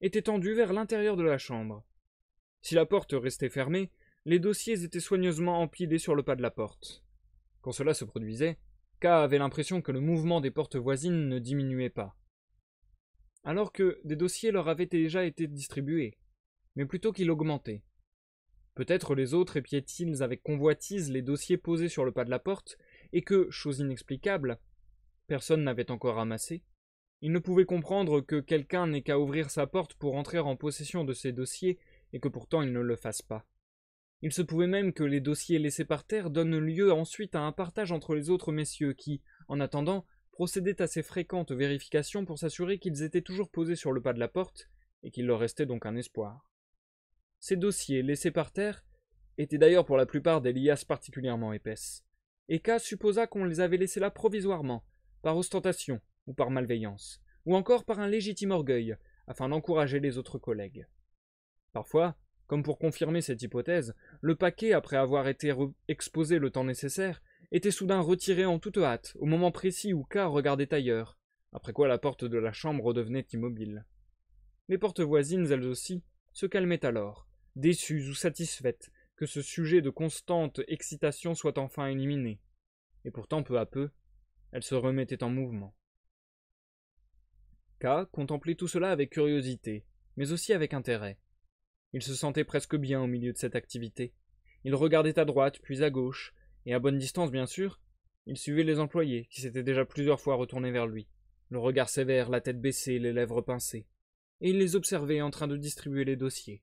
étaient tendus vers l'intérieur de la chambre. Si la porte restait fermée, les dossiers étaient soigneusement empilés sur le pas de la porte. Quand cela se produisait, K avait l'impression que le mouvement des portes voisines ne diminuait pas, alors que des dossiers leur avaient déjà été distribués, mais plutôt qu'il augmentait. Peut-être les autres épiaient-ils avec convoitise les dossiers posés sur le pas de la porte, et que, chose inexplicable, personne n'avait encore ramassé. Il ne pouvait comprendre que quelqu'un n'ait qu'à ouvrir sa porte pour entrer en possession de ces dossiers, et que pourtant il ne le fasse pas. Il se pouvait même que les dossiers laissés par terre donnent lieu ensuite à un partage entre les autres messieurs qui, en attendant, procédaient à ces fréquentes vérifications pour s'assurer qu'ils étaient toujours posés sur le pas de la porte, et qu'il leur restait donc un espoir. Ces dossiers laissés par terre étaient d'ailleurs pour la plupart des liasses particulièrement épaisses. Et K supposa qu'on les avait laissées là provisoirement, par ostentation ou par malveillance, ou encore par un légitime orgueil, afin d'encourager les autres collègues. Parfois, comme pour confirmer cette hypothèse, le paquet, après avoir été exposé le temps nécessaire, était soudain retiré en toute hâte, au moment précis où K regardait ailleurs, après quoi la porte de la chambre redevenait immobile. Les portes voisines, elles aussi, se calmaient alors, déçues ou satisfaites que ce sujet de constante excitation soit enfin éliminé, et pourtant peu à peu, elles se remettaient en mouvement. K contemplait tout cela avec curiosité, mais aussi avec intérêt. Il se sentait presque bien au milieu de cette activité. Il regardait à droite, puis à gauche, et à bonne distance bien sûr, il suivait les employés, qui s'étaient déjà plusieurs fois retournés vers lui, le regard sévère, la tête baissée, les lèvres pincées, et il les observait en train de distribuer les dossiers.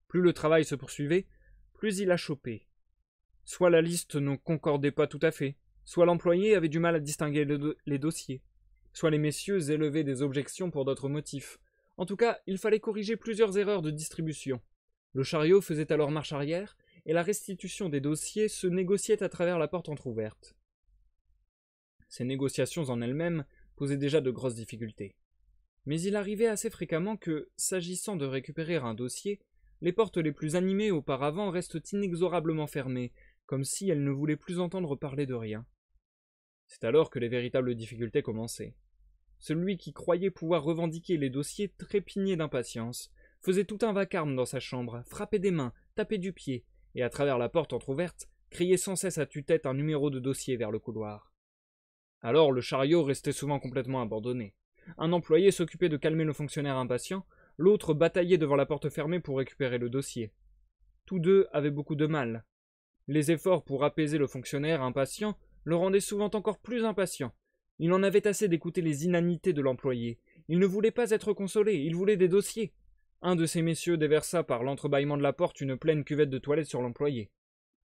Plus le travail se poursuivait, plus il achoppait. Soit la liste ne concordait pas tout à fait, soit l'employé avait du mal à distinguer les dossiers, soit les messieurs élevaient des objections pour d'autres motifs. En tout cas, il fallait corriger plusieurs erreurs de distribution. Le chariot faisait alors marche arrière, et la restitution des dossiers se négociait à travers la porte entr'ouverte. Ces négociations en elles-mêmes posaient déjà de grosses difficultés. Mais il arrivait assez fréquemment que, s'agissant de récupérer un dossier, les portes les plus animées auparavant restent inexorablement fermées, comme si elles ne voulaient plus entendre parler de rien. C'est alors que les véritables difficultés commençaient. Celui qui croyait pouvoir revendiquer les dossiers trépignait d'impatience, faisait tout un vacarme dans sa chambre, frappait des mains, tapait du pied, et à travers la porte entr'ouverte, criait sans cesse à tue-tête un numéro de dossier vers le couloir. Alors le chariot restait souvent complètement abandonné. Un employé s'occupait de calmer le fonctionnaire impatient, l'autre bataillait devant la porte fermée pour récupérer le dossier. Tous deux avaient beaucoup de mal. Les efforts pour apaiser le fonctionnaire impatient le rendaient souvent encore plus impatient. Il en avait assez d'écouter les inanités de l'employé. Il ne voulait pas être consolé, il voulait des dossiers. Un de ces messieurs déversa par l'entrebâillement de la porte une pleine cuvette de toilette sur l'employé.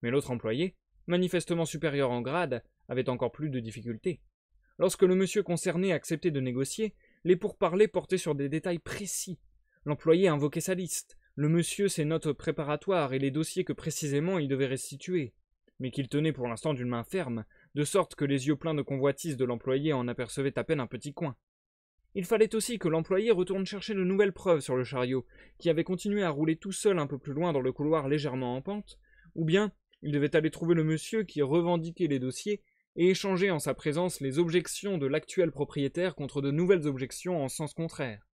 Mais l'autre employé, manifestement supérieur en grade, avait encore plus de difficultés. Lorsque le monsieur concerné acceptait de négocier, les pourparlers portaient sur des détails précis. L'employé invoquait sa liste, le monsieur ses notes préparatoires et les dossiers que précisément il devait restituer, mais qu'il tenait pour l'instant d'une main ferme, de sorte que les yeux pleins de convoitise de l'employé en apercevaient à peine un petit coin. Il fallait aussi que l'employé retourne chercher de nouvelles preuves sur le chariot, qui avait continué à rouler tout seul un peu plus loin dans le couloir légèrement en pente, ou bien il devait aller trouver le monsieur qui revendiquait les dossiers et échanger en sa présence les objections de l'actuel propriétaire contre de nouvelles objections en sens contraire.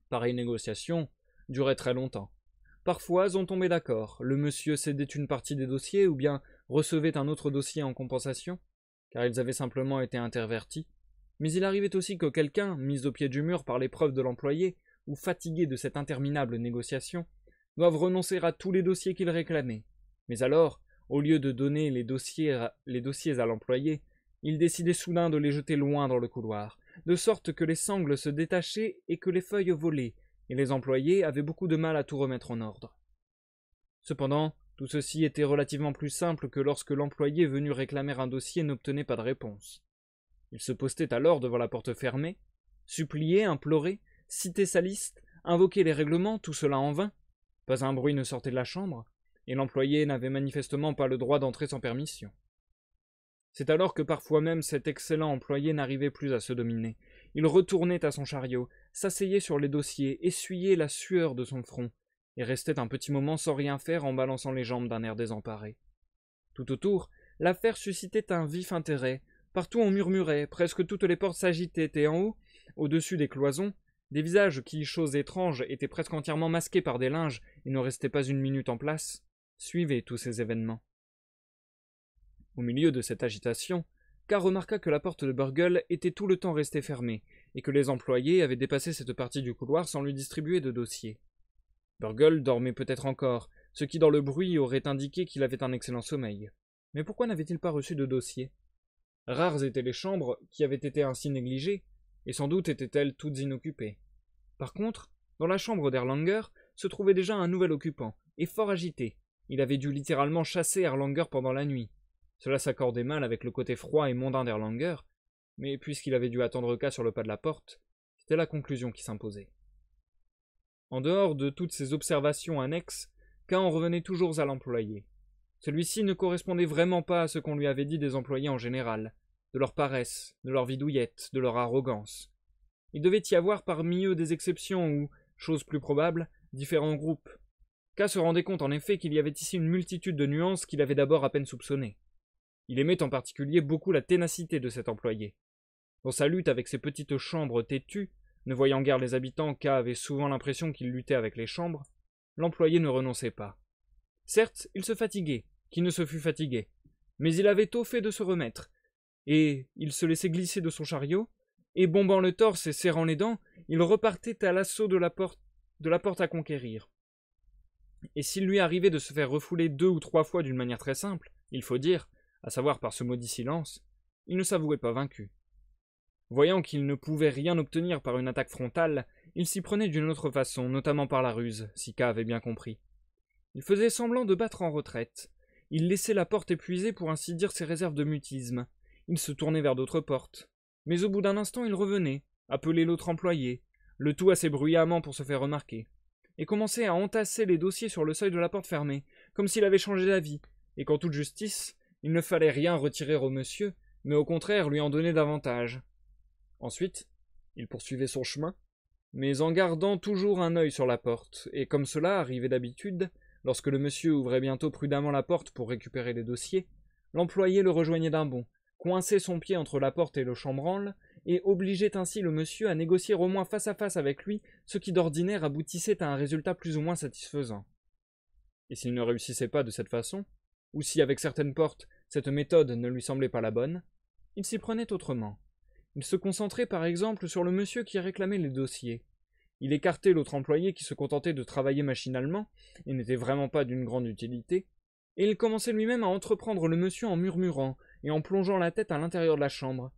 Pareille négociation durait très longtemps. Parfois on tombait d'accord, le monsieur cédait une partie des dossiers ou bien recevait un autre dossier en compensation, car ils avaient simplement été intervertis, mais il arrivait aussi que quelqu'un, mis au pied du mur par les preuves de l'employé, ou fatigué de cette interminable négociation, doive renoncer à tous les dossiers qu'il réclamait. Mais alors, au lieu de donner les dossiers à l'employé, il décidait soudain de les jeter loin dans le couloir, de sorte que les sangles se détachaient et que les feuilles volaient, et les employés avaient beaucoup de mal à tout remettre en ordre. Cependant, tout ceci était relativement plus simple que lorsque l'employé venu réclamer un dossier n'obtenait pas de réponse. Il se postait alors devant la porte fermée, suppliait, implorait, citait sa liste, invoquait les règlements, tout cela en vain. Pas un bruit ne sortait de la chambre, et l'employé n'avait manifestement pas le droit d'entrer sans permission. C'est alors que parfois même cet excellent employé n'arrivait plus à se dominer. Il retournait à son chariot, s'asseyait sur les dossiers, essuyait la sueur de son front, et restait un petit moment sans rien faire en balançant les jambes d'un air désemparé. Tout autour, l'affaire suscitait un vif intérêt. Partout on murmurait, presque toutes les portes s'agitaient, et en haut, au-dessus des cloisons, des visages qui, chose étrange, étaient presque entièrement masqués par des linges et ne restaient pas une minute en place, suivaient tous ces événements. Au milieu de cette agitation, K remarqua que la porte de Burgle était tout le temps restée fermée, et que les employés avaient dépassé cette partie du couloir sans lui distribuer de dossier. Burgle dormait peut-être encore, ce qui dans le bruit aurait indiqué qu'il avait un excellent sommeil. Mais pourquoi n'avait-il pas reçu de dossier? Rares étaient les chambres qui avaient été ainsi négligées, et sans doute étaient-elles toutes inoccupées. Par contre, dans la chambre d'Erlanger se trouvait déjà un nouvel occupant, et fort agité. Il avait dû littéralement chasser Erlanger pendant la nuit. Cela s'accordait mal avec le côté froid et mondain d'Erlanger, mais puisqu'il avait dû attendre K sur le pas de la porte, c'était la conclusion qui s'imposait. En dehors de toutes ces observations annexes, K en revenait toujours à l'employé. Celui-ci ne correspondait vraiment pas à ce qu'on lui avait dit des employés en général, de leur paresse, de leur vidouillette, de leur arrogance. Il devait y avoir parmi eux des exceptions ou, chose plus probable, différents groupes. K se rendait compte en effet qu'il y avait ici une multitude de nuances qu'il avait d'abord à peine soupçonnées. Il aimait en particulier beaucoup la ténacité de cet employé. Dans sa lutte avec ces petites chambres têtues, ne voyant guère les habitants, K avait souvent l'impression qu'il luttait avec les chambres, l'employé ne renonçait pas. Certes, il se fatiguait, qui ne se fût fatigué, mais il avait tôt fait de se remettre, et il se laissait glisser de son chariot, et bombant le torse et serrant les dents, il repartait à l'assaut de la porte à conquérir. Et s'il lui arrivait de se faire refouler 2 ou 3 fois d'une manière très simple, il faut dire, à savoir par ce maudit silence, il ne s'avouait pas vaincu. Voyant qu'il ne pouvait rien obtenir par une attaque frontale, il s'y prenait d'une autre façon, notamment par la ruse, si K avait bien compris. Il faisait semblant de battre en retraite. Il laissait la porte épuisée pour ainsi dire ses réserves de mutisme. Il se tournait vers d'autres portes. Mais au bout d'un instant il revenait, appelait l'autre employé, le tout assez bruyamment pour se faire remarquer, et commençait à entasser les dossiers sur le seuil de la porte fermée, comme s'il avait changé d'avis, et qu'en toute justice, il ne fallait rien retirer au monsieur, mais au contraire lui en donner davantage. Ensuite, il poursuivait son chemin, mais en gardant toujours un œil sur la porte, et comme cela arrivait d'habitude, lorsque le monsieur ouvrait bientôt prudemment la porte pour récupérer les dossiers, l'employé le rejoignait d'un bond, coinçait son pied entre la porte et le chambranle, et obligeait ainsi le monsieur à négocier au moins face à face avec lui ce qui d'ordinaire aboutissait à un résultat plus ou moins satisfaisant. Et s'il ne réussissait pas de cette façon, ou si avec certaines portes cette méthode ne lui semblait pas la bonne, il s'y prenait autrement. Il se concentrait par exemple sur le monsieur qui réclamait les dossiers. Il écartait l'autre employé qui se contentait de travailler machinalement, et n'était vraiment pas d'une grande utilité, et il commençait lui-même à entreprendre le monsieur en murmurant, et en plongeant la tête à l'intérieur de la chambre.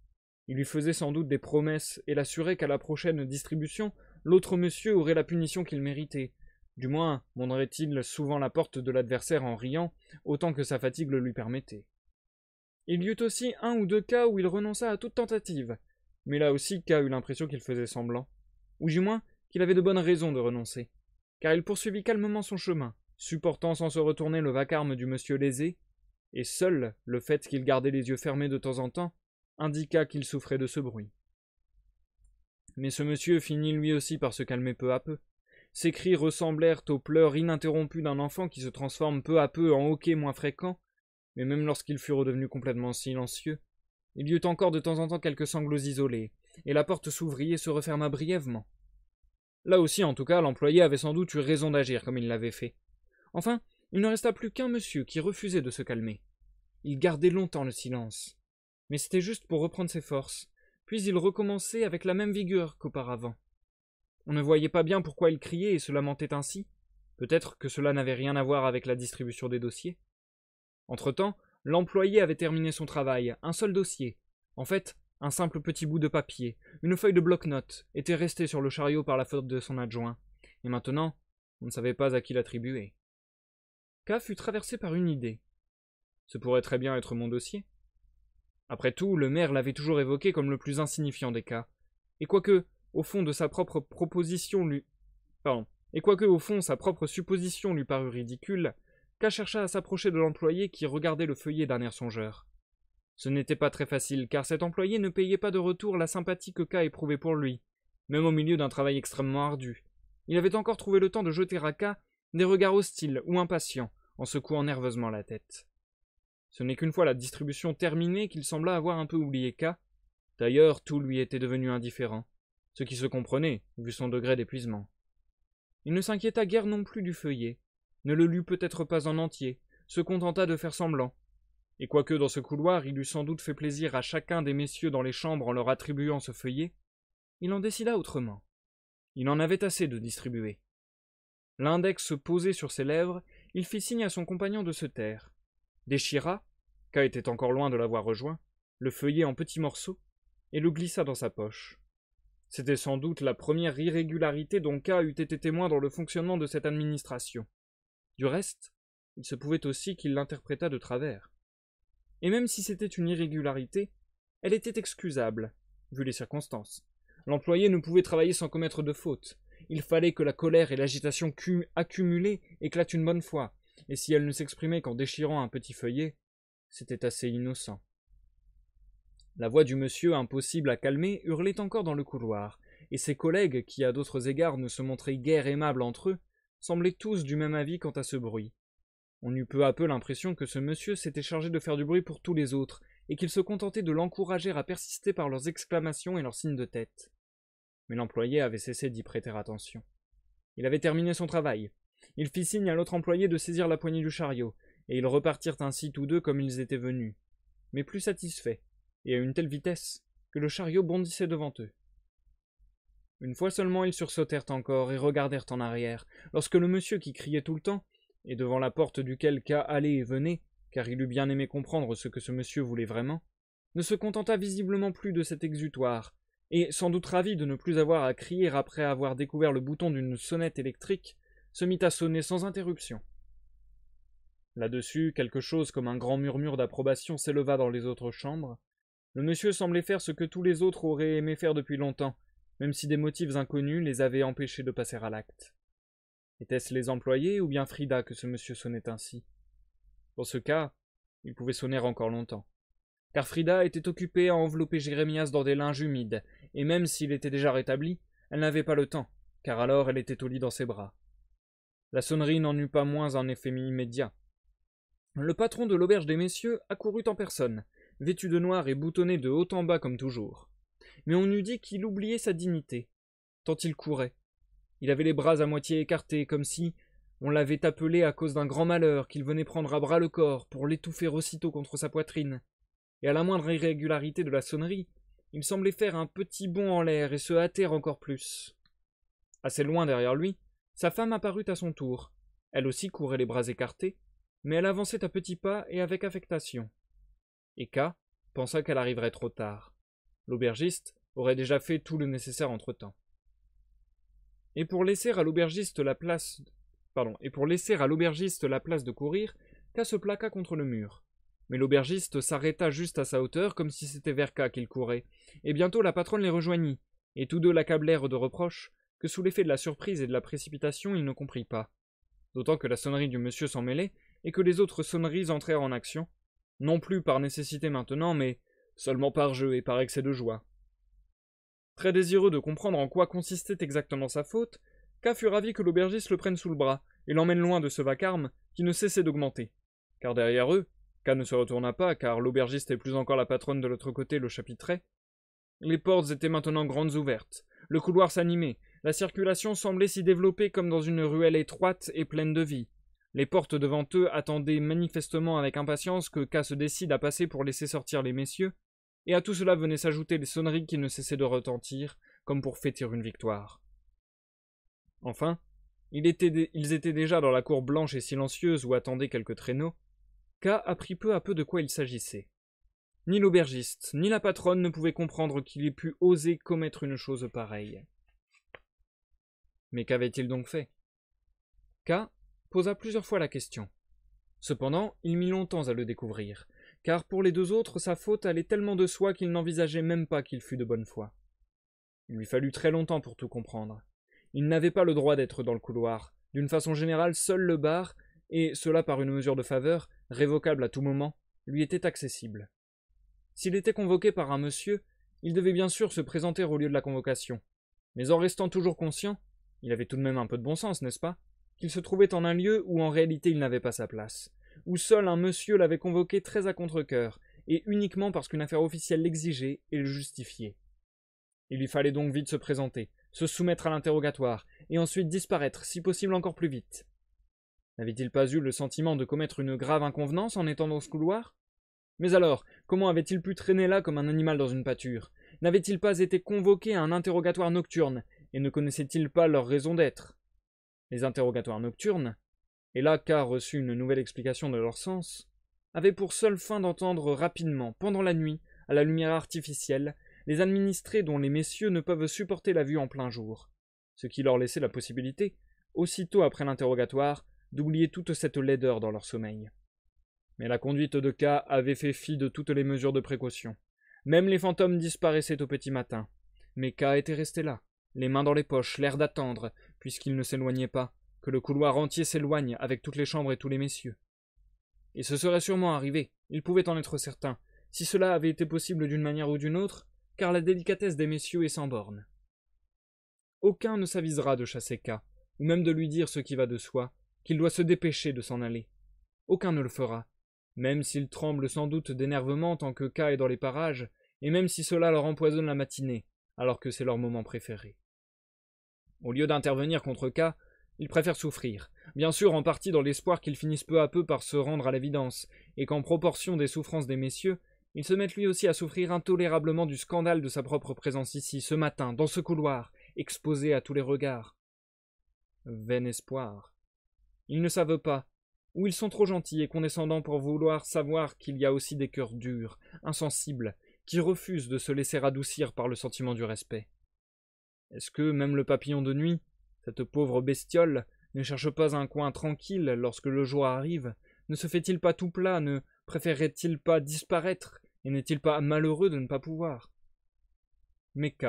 Il lui faisait sans doute des promesses, et l'assurait qu'à la prochaine distribution, l'autre monsieur aurait la punition qu'il méritait. Du moins, monterait-il souvent la porte de l'adversaire en riant, autant que sa fatigue le lui permettait. Il y eut aussi 1 ou 2 cas où il renonça à toute tentative, mais là aussi K eut l'impression qu'il faisait semblant, ou du moins qu'il avait de bonnes raisons de renoncer, car il poursuivit calmement son chemin, supportant sans se retourner le vacarme du monsieur lésé, et seul le fait qu'il gardait les yeux fermés de temps en temps indiqua qu'il souffrait de ce bruit. Mais ce monsieur finit lui aussi par se calmer peu à peu. Ses cris ressemblèrent aux pleurs ininterrompus d'un enfant qui se transforme peu à peu en hoquets moins fréquents, mais même lorsqu'il fut redevenu complètement silencieux, il y eut encore de temps en temps quelques sanglots isolés, et la porte s'ouvrit et se referma brièvement. Là aussi, en tout cas, l'employé avait sans doute eu raison d'agir comme il l'avait fait. Enfin, il ne resta plus qu'un monsieur qui refusait de se calmer. Il gardait longtemps le silence, mais c'était juste pour reprendre ses forces, puis il recommençait avec la même vigueur qu'auparavant. On ne voyait pas bien pourquoi il criait et se lamentait ainsi. Peut-être que cela n'avait rien à voir avec la distribution des dossiers. Entre-temps, l'employé avait terminé son travail, un seul dossier. En fait, un simple petit bout de papier, une feuille de bloc-notes, était resté sur le chariot par la faute de son adjoint, et maintenant, on ne savait pas à qui l'attribuer. K fut traversé par une idée. Ce pourrait très bien être mon dossier. Après tout, le maire l'avait toujours évoqué comme le plus insignifiant des cas, et quoique, au fond sa propre supposition lui parut ridicule, K chercha à s'approcher de l'employé qui regardait le feuillet d'un air songeur. Ce n'était pas très facile, car cet employé ne payait pas de retour la sympathie que K éprouvait pour lui, même au milieu d'un travail extrêmement ardu. Il avait encore trouvé le temps de jeter à K des regards hostiles ou impatients, en secouant nerveusement la tête. Ce n'est qu'une fois la distribution terminée qu'il sembla avoir un peu oublié K. D'ailleurs, tout lui était devenu indifférent, ce qui se comprenait, vu son degré d'épuisement. Il ne s'inquiéta guère non plus du feuillet, ne le lut peut-être pas en entier, se contenta de faire semblant. Et quoique dans ce couloir il eût sans doute fait plaisir à chacun des messieurs dans les chambres en leur attribuant ce feuillet, il en décida autrement. Il en avait assez de distribuer. L'index posé sur ses lèvres, il fit signe à son compagnon de se taire, déchira, K était encore loin de l'avoir rejoint, le feuillet en petits morceaux, et le glissa dans sa poche. C'était sans doute la première irrégularité dont K eût été témoin dans le fonctionnement de cette administration. Du reste, il se pouvait aussi qu'il l'interprétât de travers. Et même si c'était une irrégularité, elle était excusable, vu les circonstances. L'employé ne pouvait travailler sans commettre de faute. Il fallait que la colère et l'agitation accumulées éclatent une bonne fois, et si elles ne s'exprimaient qu'en déchirant un petit feuillet, c'était assez innocent. La voix du monsieur, impossible à calmer, hurlait encore dans le couloir, et ses collègues, qui à d'autres égards ne se montraient guère aimables entre eux, semblaient tous du même avis quant à ce bruit. On eut peu à peu l'impression que ce monsieur s'était chargé de faire du bruit pour tous les autres, et qu'il se contentait de l'encourager à persister par leurs exclamations et leurs signes de tête. Mais l'employé avait cessé d'y prêter attention. Il avait terminé son travail. Il fit signe à l'autre employé de saisir la poignée du chariot, et ils repartirent ainsi tous deux comme ils étaient venus, mais plus satisfaits, et à une telle vitesse que le chariot bondissait devant eux. Une fois seulement ils sursautèrent encore et regardèrent en arrière, lorsque le monsieur qui criait tout le temps, et devant la porte duquel K allait et venait, car il eût bien aimé comprendre ce que ce monsieur voulait vraiment, ne se contenta visiblement plus de cet exutoire, et, sans doute ravi de ne plus avoir à crier après avoir découvert le bouton d'une sonnette électrique, se mit à sonner sans interruption. Là-dessus, quelque chose comme un grand murmure d'approbation s'éleva dans les autres chambres. Le monsieur semblait faire ce que tous les autres auraient aimé faire depuis longtemps, même si des motifs inconnus les avaient empêchés de passer à l'acte. Étaient-ce les employés ou bien Frida que ce monsieur sonnait ainsi? Dans ce cas, il pouvait sonner encore longtemps, car Frida était occupée à envelopper Jérémias dans des linges humides, et même s'il était déjà rétabli, elle n'avait pas le temps, car alors elle était au lit dans ses bras. La sonnerie n'en eut pas moins un effet immédiat. Le patron de l'auberge des messieurs accourut en personne, vêtu de noir et boutonné de haut en bas comme toujours. Mais on eût dit qu'il oubliait sa dignité, tant il courait. Il avait les bras à moitié écartés, comme si on l'avait appelé à cause d'un grand malheur qu'il venait prendre à bras le corps pour l'étouffer aussitôt contre sa poitrine. Et à la moindre irrégularité de la sonnerie, il semblait faire un petit bond en l'air et se hâter encore plus. Assez loin derrière lui, sa femme apparut à son tour. Elle aussi courait les bras écartés, mais elle avançait à petits pas et avec affectation. Et K pensa qu'elle arriverait trop tard. L'aubergiste aurait déjà fait tout le nécessaire entre-temps. Et pour laisser à l'aubergiste la place de courir, K se plaqua contre le mur. Mais l'aubergiste s'arrêta juste à sa hauteur, comme si c'était vers K qu'il courait, et bientôt la patronne les rejoignit, et tous deux l'accablèrent de reproches, que sous l'effet de la surprise et de la précipitation il ne comprit pas. D'autant que la sonnerie du monsieur s'en mêlait, et que les autres sonneries entrèrent en action, non plus par nécessité maintenant, mais seulement par jeu et par excès de joie. Très désireux de comprendre en quoi consistait exactement sa faute, K fut ravi que l'aubergiste le prenne sous le bras et l'emmène loin de ce vacarme qui ne cessait d'augmenter. Car derrière eux, K ne se retourna pas, car l'aubergiste et plus encore la patronne de l'autre côté le chapitraient. Les portes étaient maintenant grandes ouvertes, le couloir s'animait, la circulation semblait s'y développer comme dans une ruelle étroite et pleine de vie. Les portes devant eux attendaient manifestement avec impatience que K se décide à passer pour laisser sortir les messieurs, et à tout cela venaient s'ajouter les sonneries qui ne cessaient de retentir, comme pour fêter une victoire. Enfin, ils étaient déjà dans la cour blanche et silencieuse où attendaient quelques traîneaux. K apprit peu à peu de quoi il s'agissait. Ni l'aubergiste, ni la patronne ne pouvaient comprendre qu'il ait pu oser commettre une chose pareille. Mais qu'avait-il donc fait? K posa plusieurs fois la question. Cependant, il mit longtemps à le découvrir, car pour les deux autres, sa faute allait tellement de soi qu'il n'envisageait même pas qu'il fût de bonne foi. Il lui fallut très longtemps pour tout comprendre. Il n'avait pas le droit d'être dans le couloir. D'une façon générale, seul le bar, et cela par une mesure de faveur, révocable à tout moment, lui était accessible. S'il était convoqué par un monsieur, il devait bien sûr se présenter au lieu de la convocation. Mais en restant toujours conscient, il avait tout de même un peu de bon sens, n'est-ce pas, qu'il se trouvait en un lieu où en réalité il n'avait pas sa place, où seul un monsieur l'avait convoqué très à contre-cœur, et uniquement parce qu'une affaire officielle l'exigeait et le justifiait. Il lui fallait donc vite se présenter, se soumettre à l'interrogatoire, et ensuite disparaître, si possible encore plus vite. N'avait-il pas eu le sentiment de commettre une grave inconvenance en étant dans ce couloir? Mais alors, comment avait-il pu traîner là comme un animal dans une pâture? N'avait-il pas été convoqué à un interrogatoire nocturne, et ne connaissait-il pas leur raison d'être? Les interrogatoires nocturnes, et là K reçut une nouvelle explication de leur sens, avaient pour seule fin d'entendre rapidement, pendant la nuit, à la lumière artificielle, les administrés dont les messieurs ne peuvent supporter la vue en plein jour, ce qui leur laissait la possibilité, aussitôt après l'interrogatoire, d'oublier toute cette laideur dans leur sommeil. Mais la conduite de K avait fait fi de toutes les mesures de précaution. Même les fantômes disparaissaient au petit matin. Mais K était resté là, les mains dans les poches, l'air d'attendre, puisqu'il ne s'éloignait pas, que le couloir entier s'éloigne avec toutes les chambres et tous les messieurs. Et ce serait sûrement arrivé, il pouvait en être certain, si cela avait été possible d'une manière ou d'une autre, car la délicatesse des messieurs est sans borne. Aucun ne s'avisera de chasser K, ou même de lui dire ce qui va de soi, qu'il doit se dépêcher de s'en aller. Aucun ne le fera, même s'il tremble sans doute d'énervement tant que K est dans les parages, et même si cela leur empoisonne la matinée, alors que c'est leur moment préféré. Au lieu d'intervenir contre K, ils préfèrent souffrir, bien sûr en partie dans l'espoir qu'ils finissent peu à peu par se rendre à l'évidence, et qu'en proportion des souffrances des messieurs, ils se mettent lui aussi à souffrir intolérablement du scandale de sa propre présence ici, ce matin, dans ce couloir, exposé à tous les regards. Vain espoir. Ils ne savent pas, ou ils sont trop gentils et condescendants pour vouloir savoir qu'il y a aussi des cœurs durs, insensibles, qui refusent de se laisser adoucir par le sentiment du respect. Est-ce que même le papillon de nuit, cette pauvre bestiole, ne cherche pas un coin tranquille lorsque le jour arrive? Ne se fait-il pas tout plat? Ne préférerait-il pas disparaître? Et n'est-il pas malheureux de ne pas pouvoir? Mais K,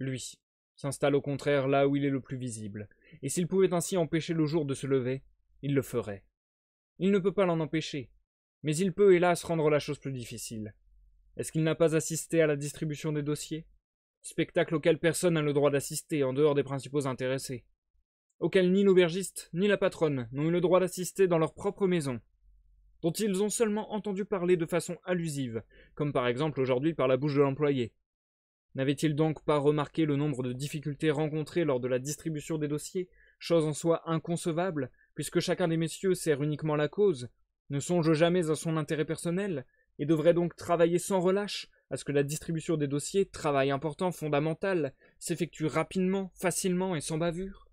lui, s'installe au contraire là où il est le plus visible, et s'il pouvait ainsi empêcher le jour de se lever, il le ferait. Il ne peut pas l'en empêcher, mais il peut hélas rendre la chose plus difficile. Est-ce qu'il n'a pas assisté à la distribution des dossiers? Spectacle auquel personne n'a le droit d'assister en dehors des principaux intéressés, auquel ni l'aubergiste ni la patronne n'ont eu le droit d'assister dans leur propre maison, dont ils ont seulement entendu parler de façon allusive, comme par exemple aujourd'hui par la bouche de l'employé. N'avait-il donc pas remarqué le nombre de difficultés rencontrées lors de la distribution des dossiers, chose en soi inconcevable, puisque chacun des messieurs sert uniquement la cause, ne songe jamais à son intérêt personnel, et devrait donc travailler sans relâche à ce que la distribution des dossiers, travail important, fondamental, s'effectue rapidement, facilement et sans bavure?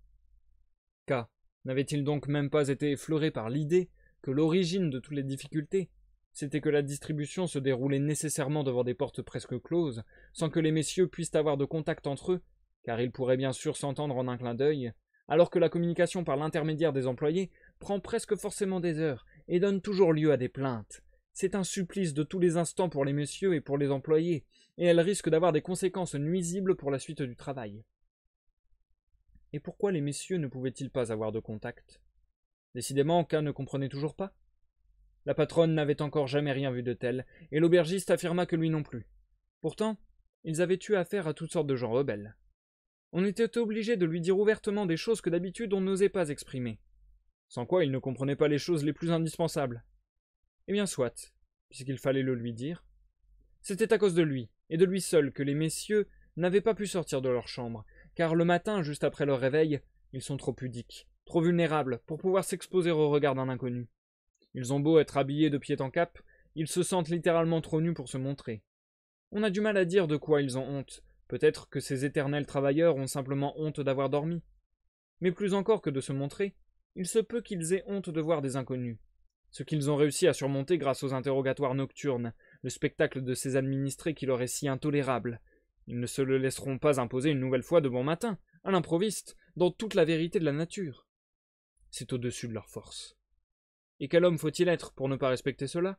K n'avait-il donc même pas été effleuré par l'idée que l'origine de toutes les difficultés, c'était que la distribution se déroulait nécessairement devant des portes presque closes, sans que les messieurs puissent avoir de contact entre eux, car ils pourraient bien sûr s'entendre en un clin d'œil, alors que la communication par l'intermédiaire des employés prend presque forcément des heures et donne toujours lieu à des plaintes. C'est un supplice de tous les instants pour les messieurs et pour les employés, et elle risque d'avoir des conséquences nuisibles pour la suite du travail. Et pourquoi les messieurs ne pouvaient-ils pas avoir de contact? Décidément, K ne comprenait toujours pas. La patronne n'avait encore jamais rien vu de tel, et l'aubergiste affirma que lui non plus. Pourtant, ils avaient eu affaire à toutes sortes de gens rebelles. On était obligé de lui dire ouvertement des choses que d'habitude on n'osait pas exprimer, sans quoi il ne comprenait pas les choses les plus indispensables. Eh bien soit, puisqu'il fallait le lui dire. C'était à cause de lui, et de lui seul, que les messieurs n'avaient pas pu sortir de leur chambre, car le matin, juste après leur réveil, ils sont trop pudiques, trop vulnérables, pour pouvoir s'exposer au regard d'un inconnu. Ils ont beau être habillés de pied en cap, ils se sentent littéralement trop nus pour se montrer. On a du mal à dire de quoi ils ont honte, peut-être que ces éternels travailleurs ont simplement honte d'avoir dormi. Mais plus encore que de se montrer, il se peut qu'ils aient honte de voir des inconnus. Ce qu'ils ont réussi à surmonter grâce aux interrogatoires nocturnes, le spectacle de ces administrés qui leur est si intolérable. Ils ne se le laisseront pas imposer une nouvelle fois de bon matin, à l'improviste, dans toute la vérité de la nature. C'est au-dessus de leur force. Et quel homme faut-il être pour ne pas respecter cela?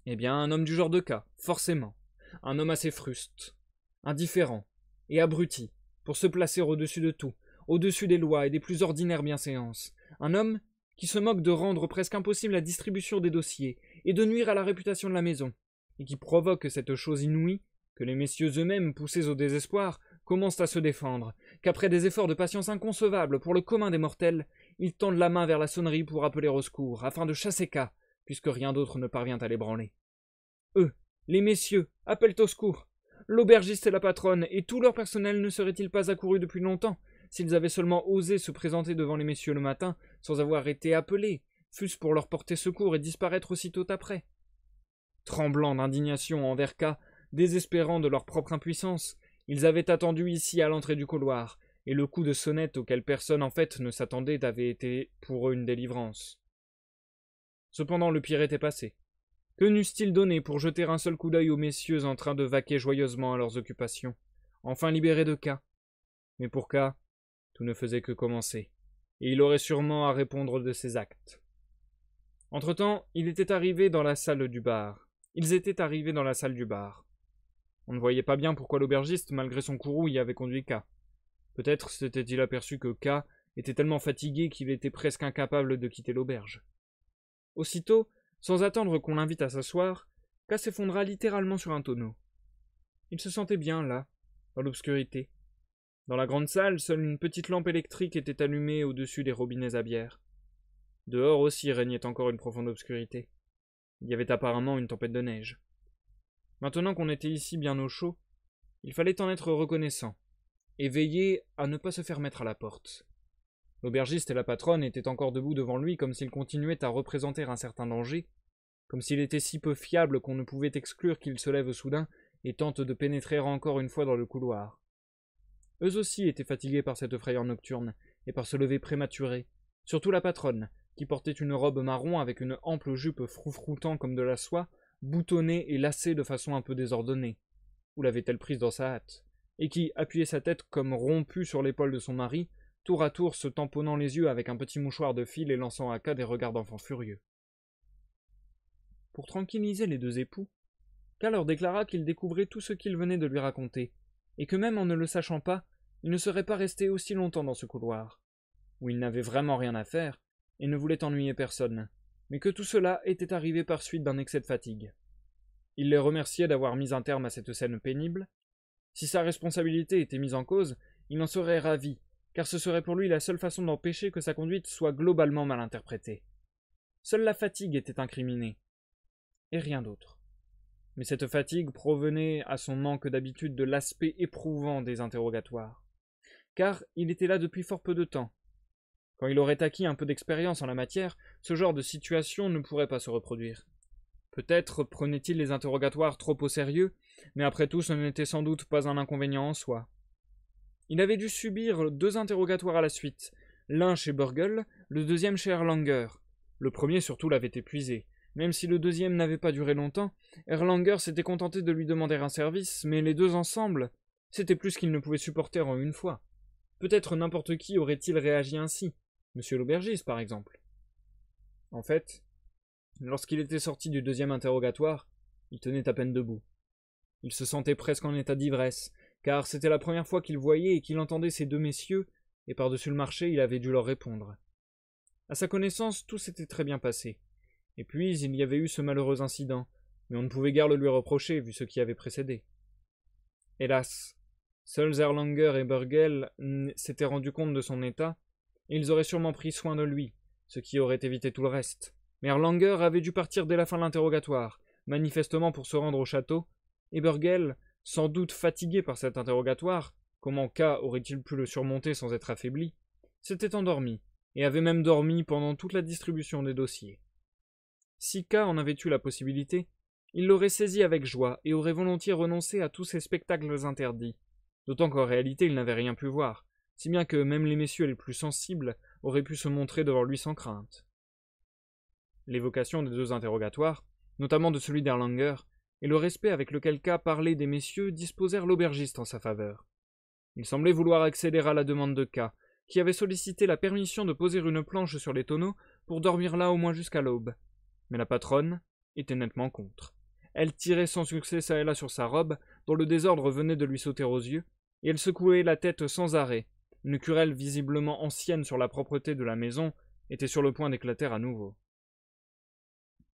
Eh bien, un homme du genre de K, forcément. Un homme assez fruste, indifférent et abruti, pour se placer au-dessus de tout, au-dessus des lois et des plus ordinaires bienséances. Un homme qui se moque de rendre presque impossible la distribution des dossiers et de nuire à la réputation de la maison, et qui provoque cette chose inouïe que les messieurs eux-mêmes, poussés au désespoir, commencent à se défendre, qu'après des efforts de patience inconcevables pour le commun des mortels, ils tendent la main vers la sonnerie pour appeler au secours, afin de chasser K, puisque rien d'autre ne parvient à l'ébranler. Eux, les messieurs, appellent au secours. L'aubergiste et la patronne et tout leur personnel ne seraient-ils pas accourus depuis longtemps, s'ils avaient seulement osé se présenter devant les messieurs le matin, sans avoir été appelés, fût-ce pour leur porter secours et disparaître aussitôt après? Tremblant d'indignation envers K, désespérant de leur propre impuissance, ils avaient attendu ici à l'entrée du couloir, et le coup de sonnette auquel personne en fait ne s'attendait avait été pour eux une délivrance. Cependant le pire était passé. Que n'eussent-ils donné pour jeter un seul coup d'œil aux messieurs en train de vaquer joyeusement à leurs occupations, enfin libérés de K? Mais pour K, tout ne faisait que commencer, et il aurait sûrement à répondre de ses actes. Entre-temps, ils étaient arrivés dans la salle du bar. On ne voyait pas bien pourquoi l'aubergiste, malgré son courroux, y avait conduit K. Peut-être s'était-il aperçu que K était tellement fatigué qu'il était presque incapable de quitter l'auberge. Aussitôt, sans attendre qu'on l'invite à s'asseoir, K s'effondra littéralement sur un tonneau. Il se sentait bien là, dans l'obscurité. Dans la grande salle, seule une petite lampe électrique était allumée au-dessus des robinets à bière. Dehors aussi régnait encore une profonde obscurité. Il y avait apparemment une tempête de neige. Maintenant qu'on était ici bien au chaud, il fallait en être reconnaissant, et veiller à ne pas se faire mettre à la porte. L'aubergiste et la patronne étaient encore debout devant lui comme s'ils continuaient à représenter un certain danger, comme s'il était si peu fiable qu'on ne pouvait exclure qu'il se lève soudain et tente de pénétrer encore une fois dans le couloir. Eux aussi étaient fatigués par cette frayeur nocturne et par ce lever prématuré, surtout la patronne, qui portait une robe marron avec une ample jupe froufroutant comme de la soie, boutonnée et lacée de façon un peu désordonnée. Où l'avait-elle prise dans sa hâte? Et qui appuyait sa tête comme rompue sur l'épaule de son mari, tour à tour se tamponnant les yeux avec un petit mouchoir de fil et lançant à K des regards d'enfant furieux. Pour tranquilliser les deux époux, K leur déclara qu'il découvrait tout ce qu'il venait de lui raconter, et que même en ne le sachant pas, il ne serait pas resté aussi longtemps dans ce couloir, où il n'avait vraiment rien à faire, et ne voulait ennuyer personne, mais que tout cela était arrivé par suite d'un excès de fatigue. Il les remerciait d'avoir mis un terme à cette scène pénible. Si sa responsabilité était mise en cause, il en serait ravi, car ce serait pour lui la seule façon d'empêcher que sa conduite soit globalement mal interprétée. Seule la fatigue était incriminée, et rien d'autre. Mais cette fatigue provenait à son manque d'habitude de l'aspect éprouvant des interrogatoires, car il était là depuis fort peu de temps. Quand il aurait acquis un peu d'expérience en la matière, ce genre de situation ne pourrait pas se reproduire. Peut-être prenait-il les interrogatoires trop au sérieux, mais après tout ce n'était sans doute pas un inconvénient en soi. Il avait dû subir 2 interrogatoires à la suite, l'un chez Burgle, le deuxième chez Erlanger. Le premier surtout l'avait épuisé. Même si le deuxième n'avait pas duré longtemps, Erlanger s'était contenté de lui demander un service, mais les deux ensemble, c'était plus qu'il ne pouvait supporter en une fois. Peut-être n'importe qui aurait-il réagi ainsi, monsieur l'aubergiste par exemple. En fait, lorsqu'il était sorti du deuxième interrogatoire, il tenait à peine debout. Il se sentait presque en état d'ivresse, car c'était la première fois qu'il voyait et qu'il entendait ces deux messieurs, et par-dessus le marché il avait dû leur répondre. À sa connaissance, tout s'était très bien passé. Et puis il y avait eu ce malheureux incident, mais on ne pouvait guère le lui reprocher vu ce qui avait précédé. Hélas, seuls Erlanger et Burgel s'étaient rendus compte de son état, et ils auraient sûrement pris soin de lui, ce qui aurait évité tout le reste. Mais Erlanger avait dû partir dès la fin de l'interrogatoire, manifestement pour se rendre au château, et Burgel, sans doute fatigué par cet interrogatoire, comment K aurait-il pu le surmonter sans être affaibli, s'était endormi, et avait même dormi pendant toute la distribution des dossiers. Si K en avait eu la possibilité, il l'aurait saisi avec joie et aurait volontiers renoncé à tous ces spectacles interdits, d'autant qu'en réalité il n'avait rien pu voir, si bien que même les messieurs les plus sensibles auraient pu se montrer devant lui sans crainte. L'évocation des 2 interrogatoires, notamment de celui d'Erlanger, et le respect avec lequel K parlait des messieurs disposèrent l'aubergiste en sa faveur. Il semblait vouloir accéder à la demande de K, qui avait sollicité la permission de poser une planche sur les tonneaux pour dormir là au moins jusqu'à l'aube. Mais la patronne était nettement contre. Elle tirait sans succès çà et là sur sa robe, dont le désordre venait de lui sauter aux yeux, et elle secouait la tête sans arrêt. Une querelle visiblement ancienne sur la propreté de la maison était sur le point d'éclater à nouveau.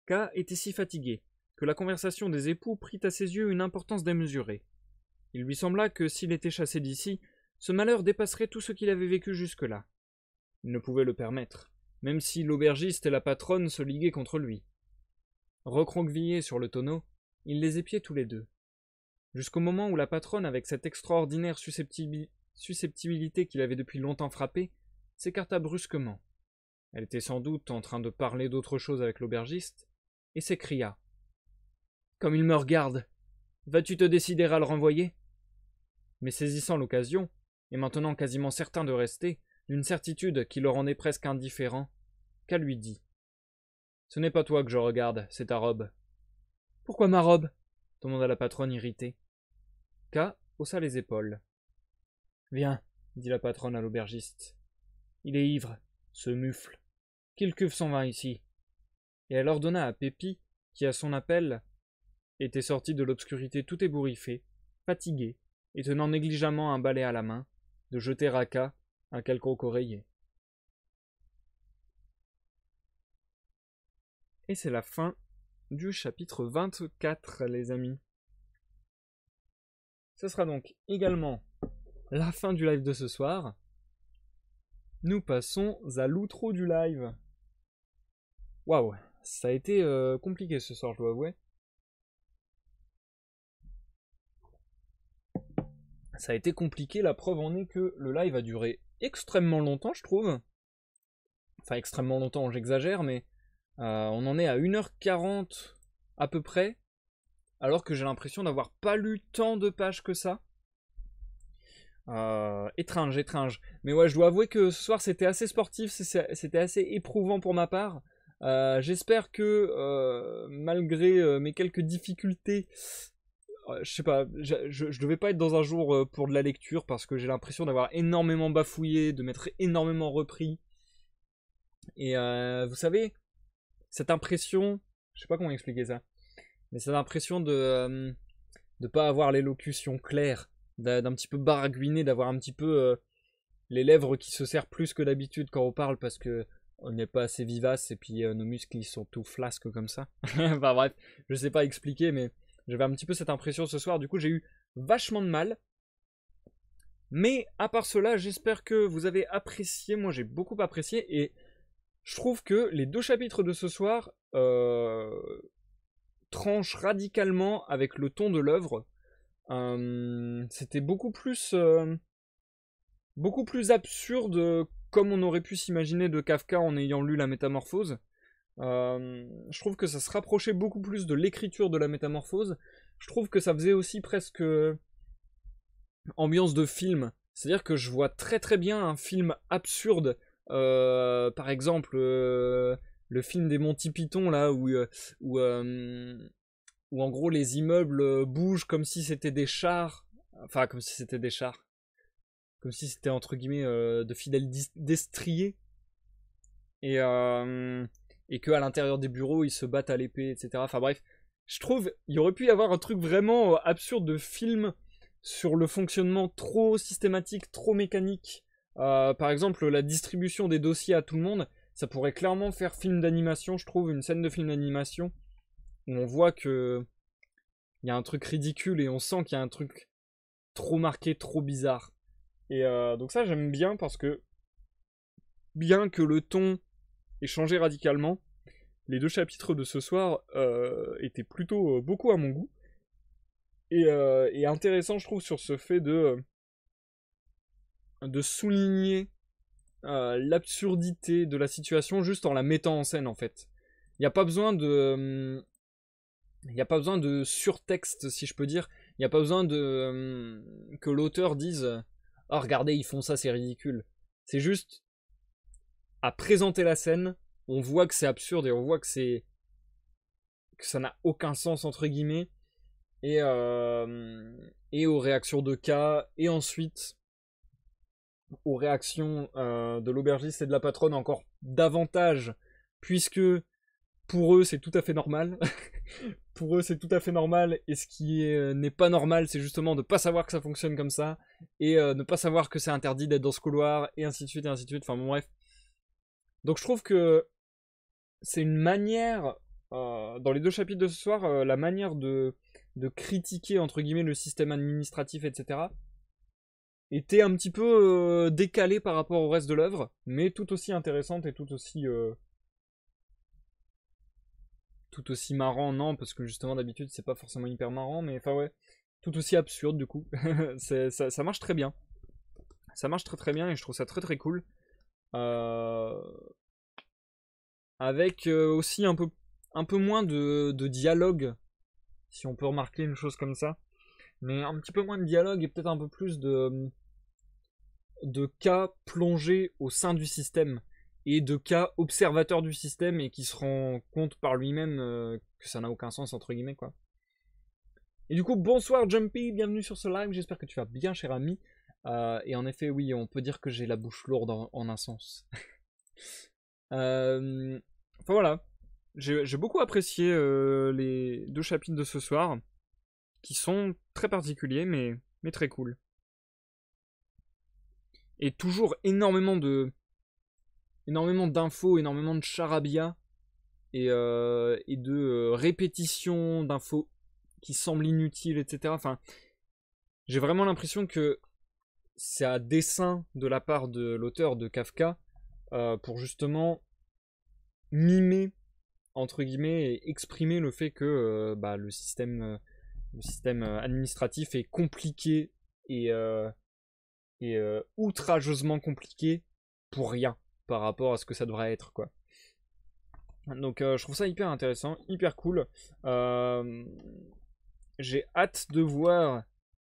K était si fatigué que la conversation des époux prit à ses yeux une importance démesurée. Il lui sembla que s'il était chassé d'ici, ce malheur dépasserait tout ce qu'il avait vécu jusque-là. Il ne pouvait le permettre, même si l'aubergiste et la patronne se liguaient contre lui. Recroquevillés sur le tonneau, il les épiait tous les deux. Jusqu'au moment où la patronne, avec cette extraordinaire susceptibilité qui l'avait depuis longtemps frappé, s'écarta brusquement. Elle était sans doute en train de parler d'autre chose avec l'aubergiste, et s'écria. « Comme il me regarde, vas-tu te décider à le renvoyer ?» Mais saisissant l'occasion, et maintenant quasiment certain de rester, d'une certitude qui le rendait presque indifférent, K lui dit. « Ce n'est pas toi que je regarde, c'est ta robe. »« Pourquoi ma robe ?» demanda la patronne irritée. K haussa les épaules. « Viens, dit la patronne à l'aubergiste. Il est ivre, ce mufle. Qu'il cuve son vin ici. » Et elle ordonna à Pépi, qui à son appel était sorti de l'obscurité tout ébouriffé, fatigué, et tenant négligemment un balai à la main, de jeter Raka à quelconque oreiller. Et c'est la fin du chapitre 24, les amis. Ce sera donc également la fin du live de ce soir. Nous passons à l'outro du live. Waouh, ça a été compliqué ce soir, je dois avouer. Ça a été compliqué, la preuve en est que le live a duré extrêmement longtemps, je trouve. Enfin, extrêmement longtemps, j'exagère, mais on en est à 1h40 à peu près, alors que j'ai l'impression d'avoir pas lu tant de pages que ça. Étrange, étrange. Mais ouais, je dois avouer que ce soir c'était assez sportif, c'était assez éprouvant pour ma part. J'espère que malgré mes quelques difficultés, je sais pas, je devais pas être dans un jour pour de la lecture parce que j'ai l'impression d'avoir énormément bafouillé, de m'être énormément repris. Et vous savez, cette impression, je sais pas comment expliquer ça, mais cette impression de pas avoir l'élocution claire, d'un petit peu baragouiner, d'avoir un petit peu les lèvres qui se serrent plus que d'habitude quand on parle parce que on n'est pas assez vivace et puis nos muscles ils sont tout flasques comme ça. Enfin bref, je sais pas expliquer, mais j'avais un petit peu cette impression ce soir. Du coup, j'ai eu vachement de mal. Mais à part cela, j'espère que vous avez apprécié. Moi, j'ai beaucoup apprécié et je trouve que les 2 chapitres de ce soir tranchent radicalement avec le ton de l'œuvre. C'était beaucoup plus absurde comme on aurait pu s'imaginer de Kafka en ayant lu La Métamorphose. Je trouve que ça se rapprochait beaucoup plus de l'écriture de La Métamorphose. Je trouve que ça faisait aussi presque ambiance de film. C'est-à-dire que je vois très très bien un film absurde. Par exemple, le film des Monty Python, là, où en gros les immeubles bougent comme si c'était des chars. Enfin, comme si c'était des chars. Comme si c'était entre guillemets de fidèles destriers. Et qu'à l'intérieur des bureaux, ils se battent à l'épée, etc. Enfin bref, je trouve il aurait pu y avoir un truc vraiment absurde de film sur le fonctionnement trop systématique, trop mécanique. Par exemple, la distribution des dossiers à tout le monde, ça pourrait clairement faire film d'animation, je trouve, une scène de film d'animation, où on voit que il y a un truc ridicule et on sent qu'il y a un truc trop marqué, trop bizarre. Et donc ça, j'aime bien parce que, bien que le ton ait changé radicalement, les 2 chapitres de ce soir étaient plutôt beaucoup à mon goût. Et intéressant, je trouve, sur ce fait de souligner l'absurdité de la situation juste en la mettant en scène, en fait. Il n'y a pas besoin de... Il n'y a pas besoin de surtexte, si je peux dire. Il n'y a pas besoin de que l'auteur dise « Oh, regardez, ils font ça, c'est ridicule. » C'est juste à présenter la scène, on voit que c'est absurde et on voit que ça n'a aucun sens, entre guillemets. Et aux réactions de K, et ensuite aux réactions de l'aubergiste et de la patronne encore davantage, puisque pour eux c'est tout à fait normal. Pour eux c'est tout à fait normal, et ce qui n'est pas normal, c'est justement de ne pas savoir que ça fonctionne comme ça, et ne pas savoir que c'est interdit d'être dans ce couloir, et ainsi de suite, et ainsi de suite, enfin bon bref. Donc je trouve que c'est une manière, dans les 2 chapitres de ce soir, la manière de critiquer entre guillemets le système administratif, etc., était un petit peu décalée par rapport au reste de l'œuvre, mais tout aussi intéressante et tout aussi marrant, non, parce que justement d'habitude c'est pas forcément hyper marrant, mais enfin ouais, tout aussi absurde du coup. Ça marche très bien. Ça marche très très bien et je trouve ça très très cool. Avec aussi un peu moins de dialogue, si on peut remarquer une chose comme ça. Mais un petit peu moins de dialogue et peut-être un peu plus de cas plongés au sein du système et de cas observateurs du système et qui se rend compte par lui-même que ça n'a aucun sens, entre guillemets, quoi. Et du coup, bonsoir Jumpy, bienvenue sur ce live, j'espère que tu vas bien, cher ami. Et en effet, oui, on peut dire que j'ai la bouche lourde en un sens. Enfin voilà, j'ai beaucoup apprécié les 2 chapitres de ce soir. qui sont très particuliers, mais très cool. Et toujours énormément d'infos, énormément de charabia et de répétitions d'infos qui semblent inutiles, etc. Enfin, j'ai vraiment l'impression que c'est à dessein de la part de l'auteur de Kafka pour justement mimer, entre guillemets, et exprimer le fait que le système administratif est compliqué et outrageusement compliqué pour rien par rapport à ce que ça devrait être, quoi. Donc je trouve ça hyper intéressant, hyper cool. J'ai hâte de voir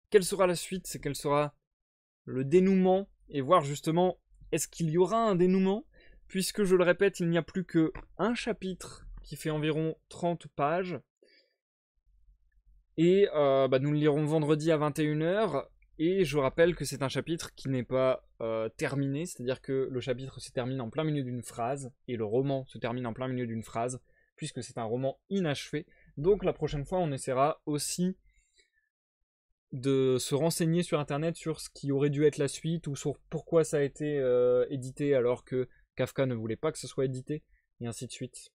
quelle sera la suite, quel sera le dénouement, et voir justement est-ce qu'il y aura un dénouement, puisque je le répète, il n'y a plus que un chapitre qui fait environ 30 pages. Et nous le lirons vendredi à 21h. Et je rappelle que c'est un chapitre qui n'est pas terminé, c'est-à-dire que le chapitre se termine en plein milieu d'une phrase, et le roman se termine en plein milieu d'une phrase, puisque c'est un roman inachevé. Donc la prochaine fois, on essaiera aussi de se renseigner sur internet sur ce qui aurait dû être la suite, ou sur pourquoi ça a été édité alors que Kafka ne voulait pas que ce soit édité, et ainsi de suite.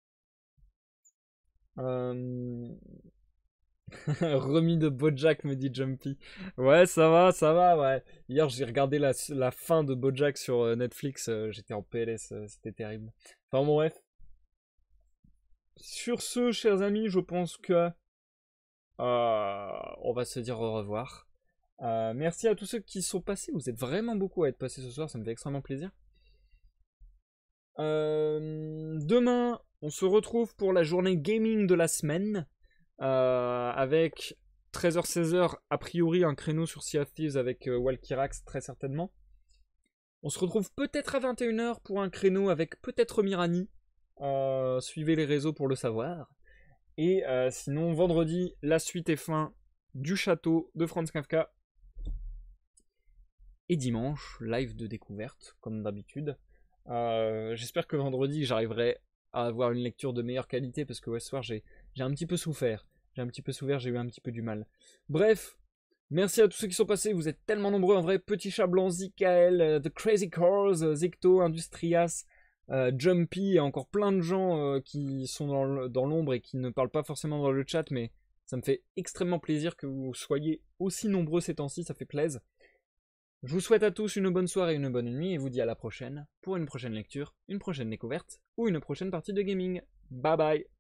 Remis de BoJack, me dit Jumpy. Ouais, ça va, ouais. Hier, j'ai regardé la fin de BoJack sur Netflix. J'étais en PLS, c'était terrible. Enfin, bon, bref. Sur ce, chers amis, je pense que on va se dire au revoir. Merci à tous ceux qui sont passés. Vous êtes vraiment beaucoup à être passés ce soir, ça me fait extrêmement plaisir. Demain, on se retrouve pour la journée gaming de la semaine. Avec 13h-16h, a priori un créneau sur Sea of Thieves avec Walkirax, très certainement. On se retrouve peut-être à 21h pour un créneau avec peut-être Mirani. Suivez les réseaux pour le savoir. Et sinon, vendredi, la suite et fin du château de Franz Kafka. Et dimanche, live de découverte, comme d'habitude. J'espère que vendredi, j'arriverai à avoir une lecture de meilleure qualité, parce que ce soir, j'ai un petit peu souffert. J'ai eu un petit peu du mal. Bref, merci à tous ceux qui sont passés. Vous êtes tellement nombreux, en vrai. Petit Chat Blanc, Zikael, The Crazy Cars, Zecto, Industrias, Jumpy, et encore plein de gens qui sont dans l'ombre et qui ne parlent pas forcément dans le chat, mais ça me fait extrêmement plaisir que vous soyez aussi nombreux ces temps-ci, ça fait plaisir. Je vous souhaite à tous une bonne soirée, une bonne nuit, et vous dis à la prochaine pour une prochaine lecture, une prochaine découverte ou une prochaine partie de gaming. Bye bye.